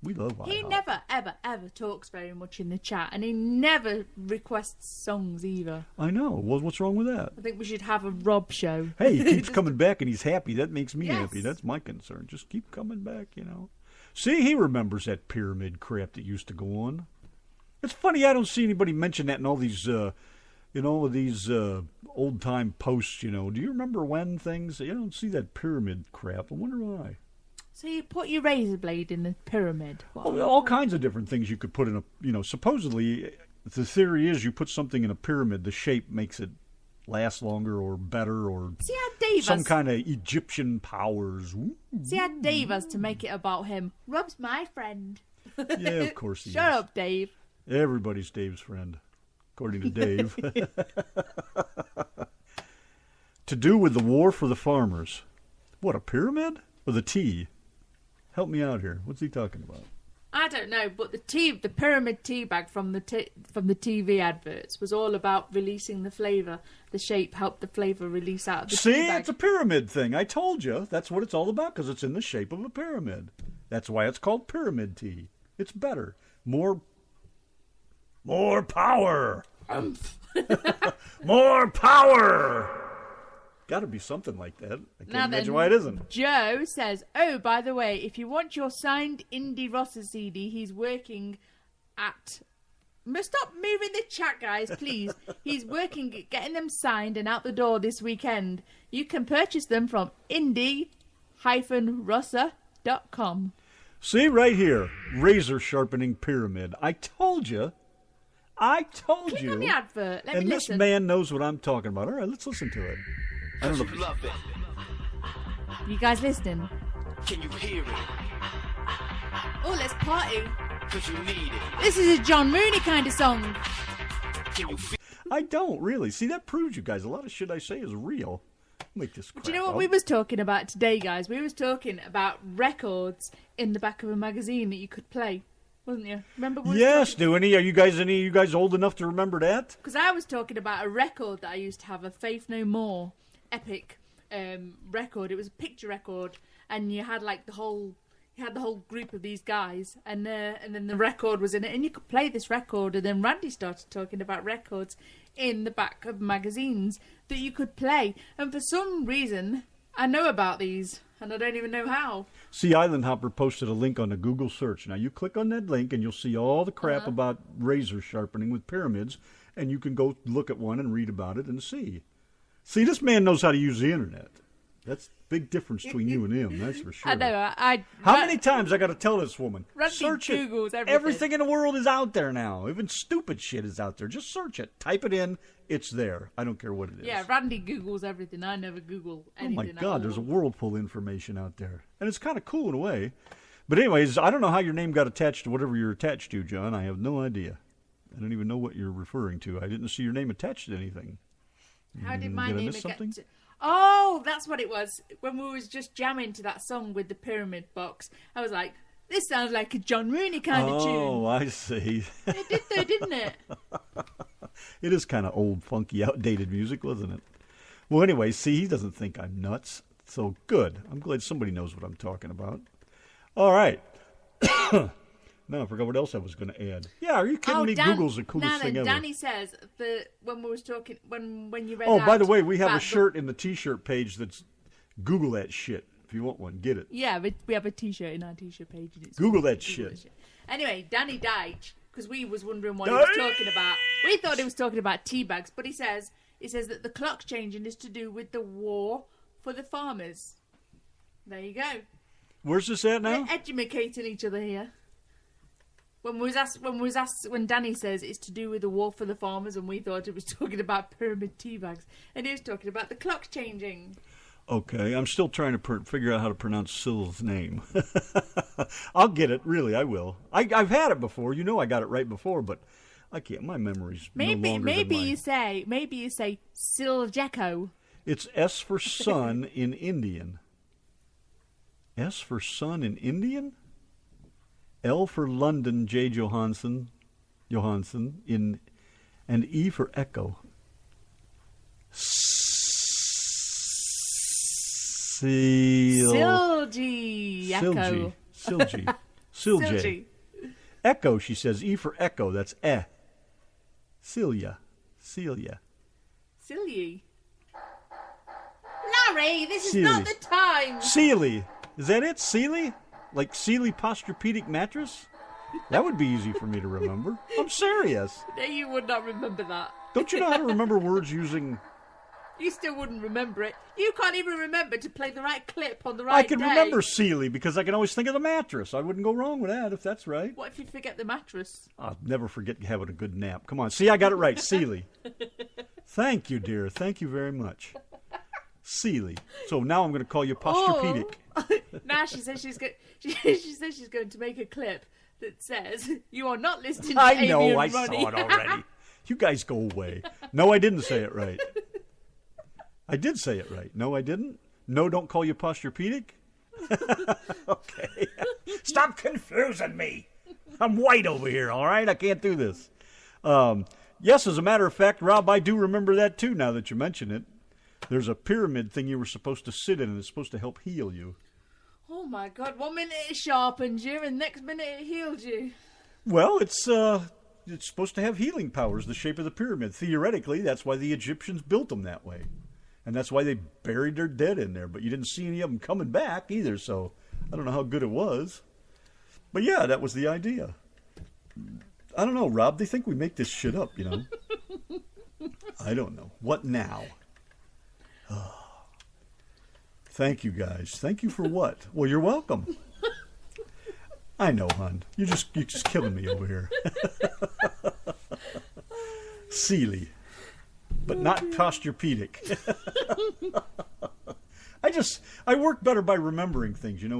We love IHOP. He never, ever, ever talks very much in the chat, and he never requests songs either. I know. Well, what's wrong with that? I think we should have a Rob show. Hey, he keeps coming back and he's happy. That makes me Yes. happy. That's my concern. Just keep coming back, you know. See, he remembers that pyramid crap that used to go on. It's funny, I don't see anybody mention that in all these, old-time posts, you know. Do you remember when things? You don't see that pyramid crap. I wonder why. So you put your razor blade in the pyramid. Well, all kinds of different things you could put in a, supposedly the theory is you put something in a pyramid, the shape makes it last longer or better or See how Dave some has, kind of Egyptian powers. See how Dave has to make it about him. Rob's my friend. Yeah, of course he Shut is. up, Dave. Everybody's Dave's friend, according to Dave. To do with the war for the farmers. What, a pyramid? Or the tea? Help me out here. What's he talking about? I don't know, but the pyramid tea bag from the TV adverts was all about releasing the flavour. The shape helped the flavour release out of the tea See, bag. it's a pyramid thing. I told you. That's what it's all about, because it's in the shape of a pyramid. That's why it's called pyramid tea. It's better. More power. More power. Got to be something like that. I can't imagine why it isn't. Joe says, oh, by the way, if you want your signed Indy Ross's CD, he's working at... Stop moving the chat, guys, please. He's working at getting them signed and out the door this weekend. You can purchase them from indie-rossa.com. See, right here. Razor sharpening pyramid. I told you. Click on the advert. Let me And listen. this man knows what I'm talking about. All right, let's listen to it. I don't know. You guys listening? Can you hear it? Oh, let's party. 'Cause you need it. This is a John Mooney kind of song. Can you feel I don't really. See, that proves you guys. A lot of shit I say is real. Make this crap Do you know what up. we was talking about today, guys? We was talking about records in the back of a magazine that you could play, wasn't you? Remember? Yes, do any of you guys old enough to remember that? Because I was talking about a record that I used to have, a Faith No More epic record. It was a picture record, and you had like the whole group of these guys, and then the record was in it, and you could play this record. And then Randy started talking about records in the back of magazines that you could play, and for some reason I know about these, and I don't even know how. See, Island Hopper posted a link on the Google search. Now, you click on that link, and you'll see all the crap about razor sharpening with pyramids, and you can go look at one and read about it and see. See, this man knows how to use the internet. That's a big difference between you and him, that's for sure. I know. How many times I got to tell this woman? Randy Search it. Googles everything. Everything in the world is out there now. Even stupid shit is out there. Just search it. Type it in. It's there. I don't care what it is. Yeah, Randy Googles everything. I never Google anything. Oh, my God. There's a world full of information out there. And it's kind of cool in a way. But anyways, I don't know how your name got attached to whatever you're attached to, John. I have no idea. I don't even know what you're referring to. I didn't see your name attached to anything. How did my name get something? Oh, that's what it was. When we was just jamming to that song with the pyramid box, I was like, this sounds like a John Rooney kind of tune. Oh, I see. It did though, didn't it? It is kind of old, funky, outdated music, wasn't it? Well, anyway, see, he doesn't think I'm nuts. So good. I'm glad somebody knows what I'm talking about. All right. No, I forgot what else I was going to add. Yeah, are you kidding me? Google's the coolest thing ever. Danny says that when we was talking, when you read Oh, by the way, we have a shirt in the T-shirt page that's Google that shit. If you want one, get it. Yeah, we have a T-shirt in our T-shirt page. And it's Google that shit. Anyway, Danny Deitch, because we was wondering what he was talking about. We thought he was talking about tea bags, but he says that the clock changing is to do with the war for the farmers. There you go. Where's this at now? We're educating each other here. When Danny says it's to do with the war for the farmers, and we thought it was talking about pyramid tea bags, and he was talking about the clock changing. Okay, I'm still trying to figure out how to pronounce Syl's name. I'll get it, really, I will. I've had it before. You know I got it right before, but I can't. My memory's no longer than maybe you say Siljeko. It's S for sun in Indian. S for sun in Indian? L for London, J. Johansson in, and E for Echo. Silji. Echo. Silji. Echo, she says. E for Echo. That's eh. Celia. Silly. Larry, this is not the time. Sealy. Is that it? Sealy? Like Sealy Posturepedic Mattress? That would be easy for me to remember. I'm serious. No, you would not remember that. Don't you know how to remember words using... You still wouldn't remember it. You can't even remember to play the right clip on the right I can day. remember Sealy because I can always think of the mattress. I wouldn't go wrong with that if that's right. What if you forget the mattress? I'll never forget having a good nap. Come on. See, I got it right. Sealy. Thank you, dear. Thank you very much. Sealy. So now I'm going to call you Posturepedic. Now she says she's going to make a clip that says, "You are not listening to I Amy know, and I Ronnie." saw it already. You guys go away. No, I didn't say it right. I did say it right. No, I didn't. No, don't call you Posturepedic. Okay. Stop confusing me. I'm white over here, all right? I can't do this. Yes, as a matter of fact, Rob, I do remember that too now that you mention it. There's a pyramid thing you were supposed to sit in, and it's supposed to help heal you. Oh, my God. 1 minute it sharpened you, and next minute it healed you. Well, it's supposed to have healing powers, the shape of the pyramid. Theoretically, that's why the Egyptians built them that way. And that's why they buried their dead in there. But you didn't see any of them coming back either, so I don't know how good it was. But yeah, that was the idea. I don't know, Rob. They think we make this shit up, you know. I don't know. What now? Thank you, guys. Thank you for what? Well, you're welcome. I know, hon. You're just killing me over here. Sealy. But not Posturepedic. I work better by remembering things, you know.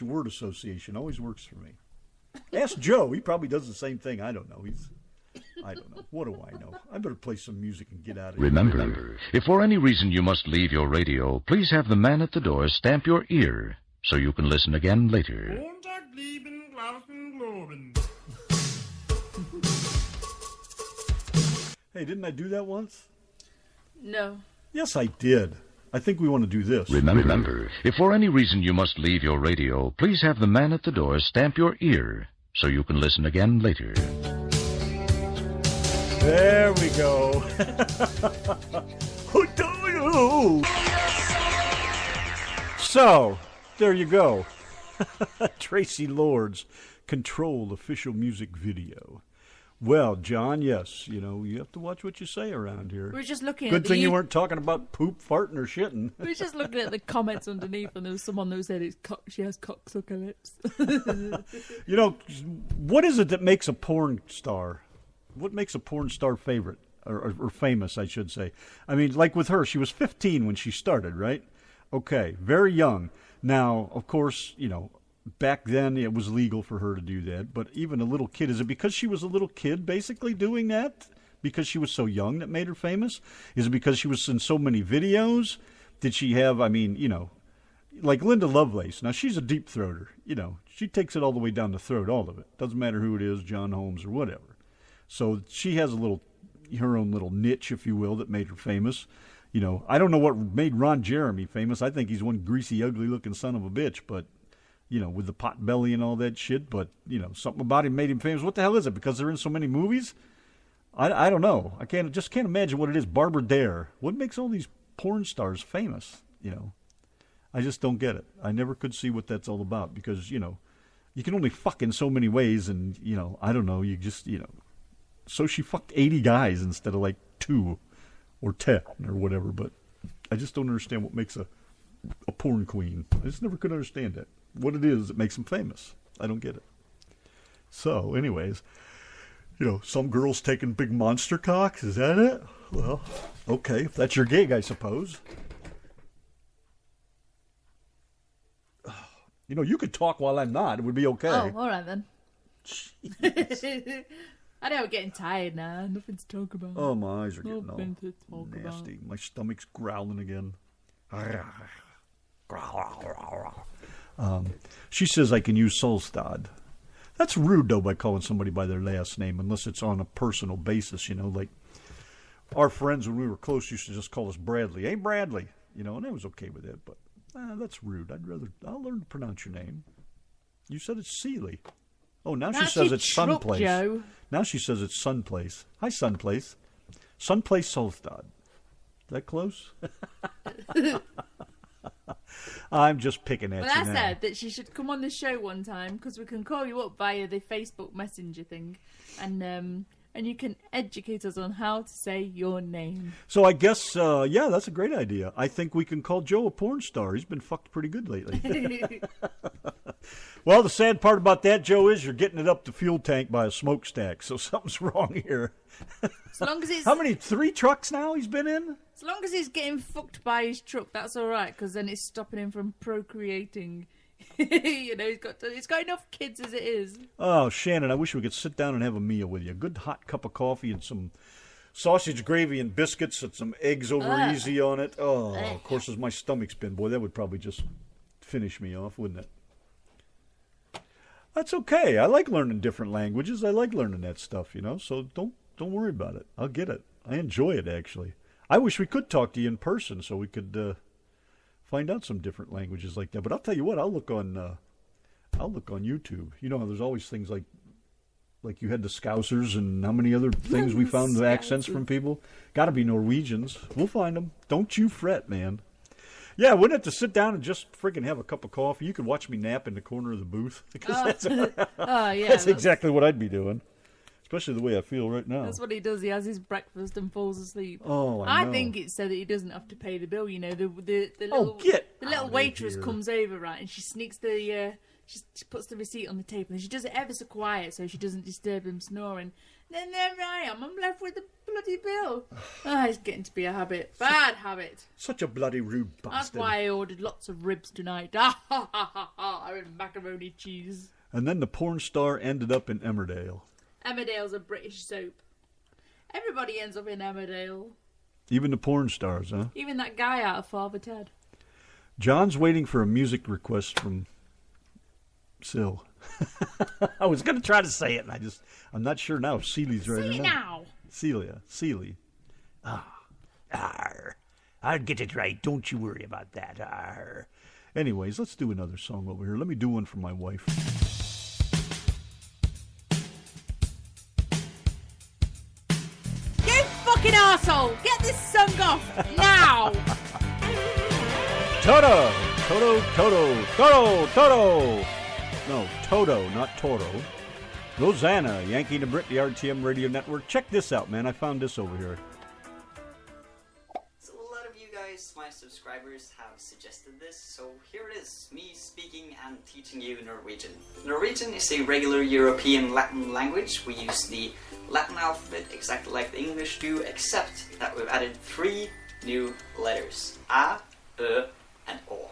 Word association always works for me. Ask Joe. He probably does the same thing. I don't know. I don't know. What do I know? I better play some music and get out of here. Remember, if for any reason you must leave your radio, please have the man at the door stamp your ear so you can listen again later. Hey, didn't I do that once? No. Yes, I did. I think we want to do this. Remember, if for any reason you must leave your radio, please have the man at the door stamp your ear so you can listen again later. There we go. Who do you? So, there you go. Tracy Lord's Control official music video. Well, John, yes, you have to watch what you say around here. We were just looking Good at thing you weren't talking about poop, farting, or shitting. We were just looking at the comments underneath, and there was someone who said she has cocksucker lips. What is it that makes a porn star? What makes a porn star favorite? Or famous, I should say. I mean, like with her, she was 15 when she started, right? Okay, very young. Now, of course, back then it was legal for her to do that, but even a little kid, is it because she was a little kid basically doing that? Because she was so young that made her famous? Is it because she was in so many videos? Did she have, like Linda Lovelace. Now, she's a deep throater. She takes it all the way down the throat, all of it. Doesn't matter who it is, John Holmes or whatever. So she has her own little niche, if you will, that made her famous. I don't know what made Ron Jeremy famous. I think he's one greasy, ugly-looking son of a bitch, but, with the pot belly and all that shit. But, something about him made him famous. What the hell is it? Because they're in so many movies? I don't know. I can't imagine what it is. Barbara Dare. What makes all these porn stars famous? I just don't get it. I never could see what that's all about because, you can only fuck in so many ways and, I don't know, you just, So she fucked 80 guys instead of like 2 or 10 or whatever, but I just don't understand what makes a porn queen. I just never could understand that. What it is that makes them famous. I don't get it. So, anyways, some girls taking big monster cocks. Is that it? Well, okay, if that's your gig, I suppose. You could talk while I'm not. It would be okay. Oh, all right then. I know, I'm getting tired now. Nothing to talk about. Oh, my eyes are getting all nasty. My stomach's growling again. She says I can use Solstad. That's rude, though, by calling somebody by their last name, unless it's on a personal basis, like our friends when we were close used to just call us Bradley. Hey, Bradley. And I was okay with that, but that's rude. I'll learn to pronounce your name. You said it's Seeley. Oh, now she says it's Sunplace. Joe. Now she says it's Sunplace. Hi, Sunplace. Sunplace Solstad. Is that close? I'm just picking at you now. Well, I said that she should come on the show one time because we can call you up via the Facebook Messenger thing, and you can educate us on how to say your name. So I guess, that's a great idea. I think we can call Joe a porn star. He's been fucked pretty good lately. Well, the sad part about that, Joe, is you're getting it up the fuel tank by a smokestack, so something's wrong here. As long as it's... How many, 3 trucks now he's been in? As long as he's getting fucked by his truck, that's all right, because then it's stopping him from procreating. He's got enough kids as it is. Oh, Shannon, I wish we could sit down and have a meal with you. A good hot cup of coffee and some sausage gravy and biscuits and some eggs over easy on it. Oh, of course, as my stomach's been, boy, that would probably just finish me off, wouldn't it? That's okay. I like learning different languages. I like learning that stuff, so don't worry about it. I'll get it. I enjoy it, actually. I wish we could talk to you in person so we could find out some different languages like that. But I'll tell you what, I'll look on YouTube. How there's always things like you had the Scousers and how many other things we found the accents from people. Got to be Norwegians. We'll find them. Don't you fret, man. Yeah, wouldn't it to sit down and just friggin' have a cup of coffee? You could watch me nap in the corner of the booth. That's exactly what I'd be doing. Especially the way I feel right now. That's what he does. He has his breakfast and falls asleep. Oh, I think it's so that he doesn't have to pay the bill. The little waitress comes over, right, and she sneaks she puts the receipt on the table, and she does it ever so quiet so she doesn't disturb him snoring. Then there I am. I'm left with the bloody bill. It's getting to be a habit. Bad habit. Such a bloody rude bastard. That's why I ordered lots of ribs tonight. And macaroni cheese. And then the porn star ended up in Emmerdale. Emmerdale's a British soap. Everybody ends up in Emmerdale. Even the porn stars, huh? Even that guy out of Father Ted. John's waiting for a music request from Sil. I was going to try to say it, and I'm not sure now if Seely's right or not. Say it now. Seely. I'll get it right. Don't you worry about that. Anyways, let's do another song over here. Let me do one for my wife. You fucking arsehole! Get this song off now! Ta-da! Toto. No, Toto, not Toro. Rosanna, Yankee and the Brit, the RTM Radio Network. Check this out, man. I found this over here. So a lot of you guys, my subscribers, have suggested this, so here it is, me speaking and teaching you Norwegian. Norwegian is a regular European Latin language. We use the Latin alphabet exactly like the English do, except that we've added 3 new letters. A, Ö, and O.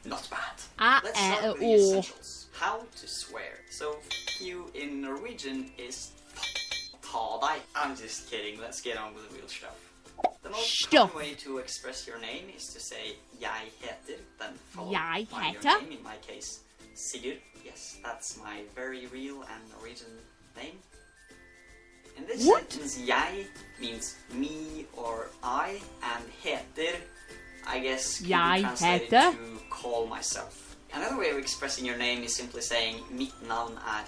Not bad. Let's start with the essentials. How to swear. So, you in Norwegian is ta deg. I'm just kidding, let's get on with the real stuff. The most common way to express your name is to say jeg heter, then followed by your name, in my case, Sigurd. Yes, that's my very real and Norwegian name. In this sentence, jeg means me or I, and heter, I guess, can be translated to call myself. Another way of expressing your name is simply saying mitt navn er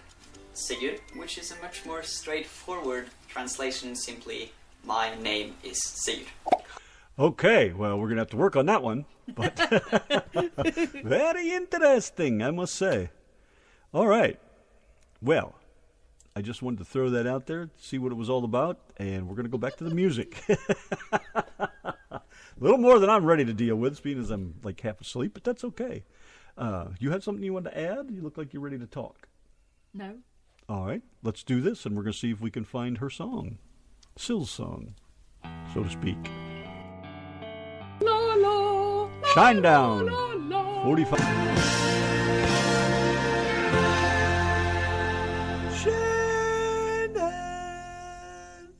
Sigurd, which is a much more straightforward translation, simply my name is Sigurd. Okay, well, we're going to have to work on that one. But very interesting, I must say. All right. Well, I just wanted to throw that out there, see what it was all about, and we're going to go back to the music. A little more than I'm ready to deal with, being as I'm like half asleep, but that's okay. You had something you wanted to add? You look like you're ready to talk. No. All right, let's do this, and we're going to see if we can find her song. Sill's song, so to speak. La, la, Shine Down, la, la. 45.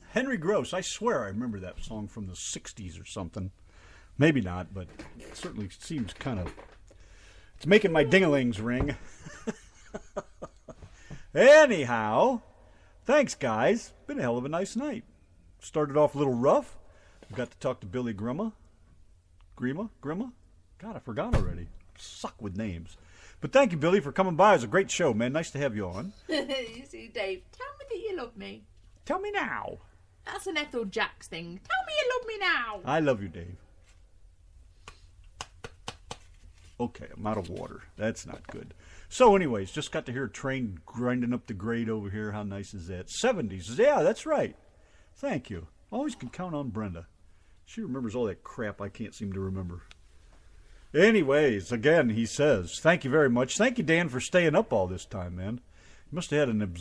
Henry Gross, I swear I remember that song from the 60s or something. Maybe not, but it certainly seems kind of... It's making my ding-a-lings ring. Anyhow, thanks, guys. Been a hell of a nice night. Started off a little rough. We got to talk to Billy Grima. Grima? God, I forgot already. Suck with names. But thank you, Billy, for coming by. It was a great show, man. Nice to have you on. You see, Dave, tell me that you love me. Tell me now. That's an Ethel Jacks thing. Tell me you love me now. I love you, Dave. Okay, I'm out of water. That's not good. So anyways, just got to hear a train grinding up the grade over here. How nice is that? 70s. Yeah, that's right. Thank you. Always can count on Brenda. She remembers all that crap I can't seem to remember. Anyways, again, he says, thank you very much. Thank you, Dan, for staying up all this time, man. You must have had an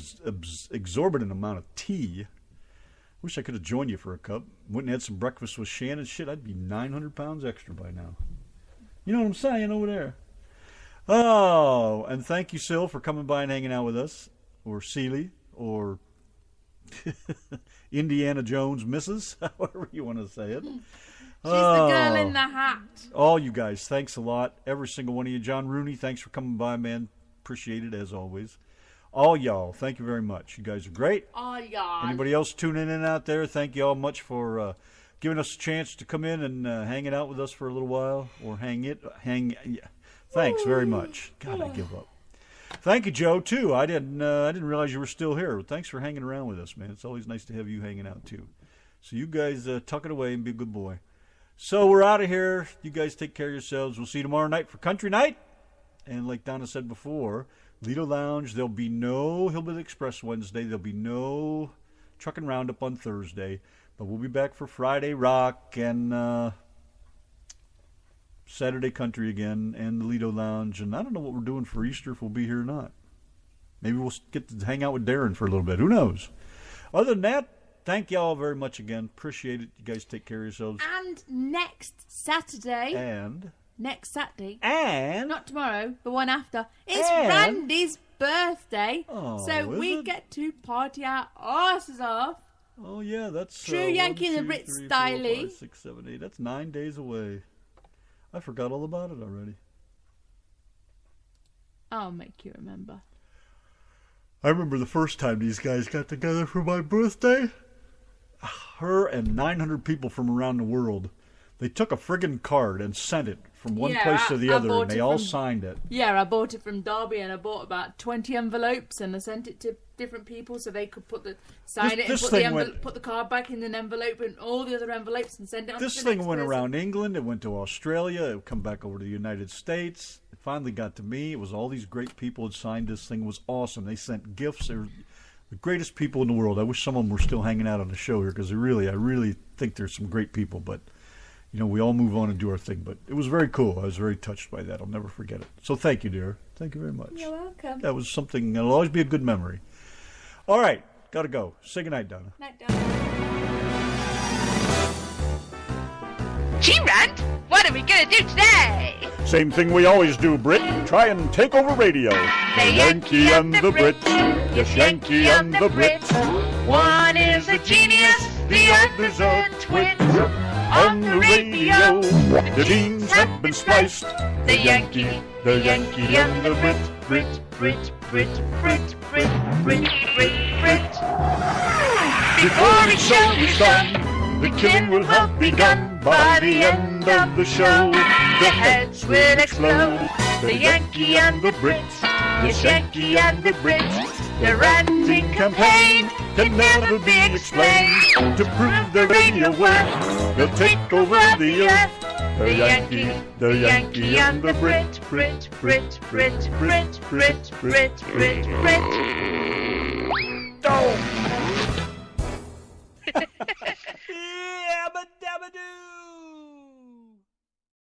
exorbitant amount of tea. Wish I could have joined you for a cup. Went and had some breakfast with Shannon. Shit, I'd be 900 pounds extra by now. You know what I'm saying over there? Oh, and thank you, Sil, for coming by and hanging out with us. Or Seeley. Or Indiana Jones Mrs. However you want to say it. She's the girl in the hat. All you guys, thanks a lot. Every single one of you. John Rooney, thanks for coming by, man. Appreciate it, as always. All y'all, thank you very much. You guys are great. All y'all. Anybody else tuning in out there, thank you all much for giving us a chance to come in and hanging out with us for a little while. Or yeah. Thanks very much. God, I give up. Thank you, Joe, too. I didn't realize you were still here. Thanks for hanging around with us, man. It's always nice to have you hanging out, too. So you guys tuck it away and be a good boy. So we're out of here. You guys take care of yourselves. We'll see you tomorrow night for Country Night. And like Donna said before, Lido Lounge, there'll be no Hillbilly Express Wednesday. There'll be no Truckin' Roundup on Thursday. But we'll be back for Friday Rock and Saturday Country again and the Lido Lounge. And I don't know what we're doing for Easter, if we'll be here or not. Maybe we'll get to hang out with Darren for a little bit. Who knows? Other than that, thank y'all very much again. Appreciate it. You guys take care of yourselves. And next Saturday. Not tomorrow, the one after. It's Randy's birthday. Oh, so we get to party our asses off. Oh, yeah, that's... True Yankee and the Brit style. 5, 6, 7, 8. That's 9 days away. I forgot all about it already. I'll make you remember. I remember the first time these guys got together for my birthday. Her and 900 people from around the world. They took a friggin' card and sent it from one place to the other, and they all from, signed it. Yeah, I bought it from Derby, and I bought about 20 envelopes, and I sent it to different people so they could put the put the card back in an envelope and all the other envelopes and send it on This to the thing next went person. around England. It went to Australia. It come back over to the United States. It finally got to me. It was all these great people had signed this thing. It was awesome. They sent gifts. They were the greatest people in the world. I wish some of them were still hanging out on the show here because I really think there's some great people. But, you know, we all move on and do our thing. But it was very cool. I was very touched by that. I'll never forget it. So thank you, dear. Thank you very much. You're welcome. That was something that'll always be a good memory. All right. Got to go. Say goodnight, Donna. Night, Donna. G-Rant, what are we gonna do today? Same thing we always do, Brit. Try and take over radio. The Yankee and the Brit. Yes, Yankee and the Brit. One is a genius, the other's a twit. On the radio, the genes have been spliced. the Yankee and the Brit. Brit, Brit, Brit, Brit, Brit, Brit, Brit, Brit. Before each show is done, the killing will have begun. By the end of the show, the heads will explode. The Yankee and the Brit, yes, Yankee and the Brit. Their ranting campaign can never be explained. To prove their radio worth, they'll take over the earth. The Yankee and the Brit, Brit, Brit, Brit, Brit, Brit, Brit, Brit, Brit.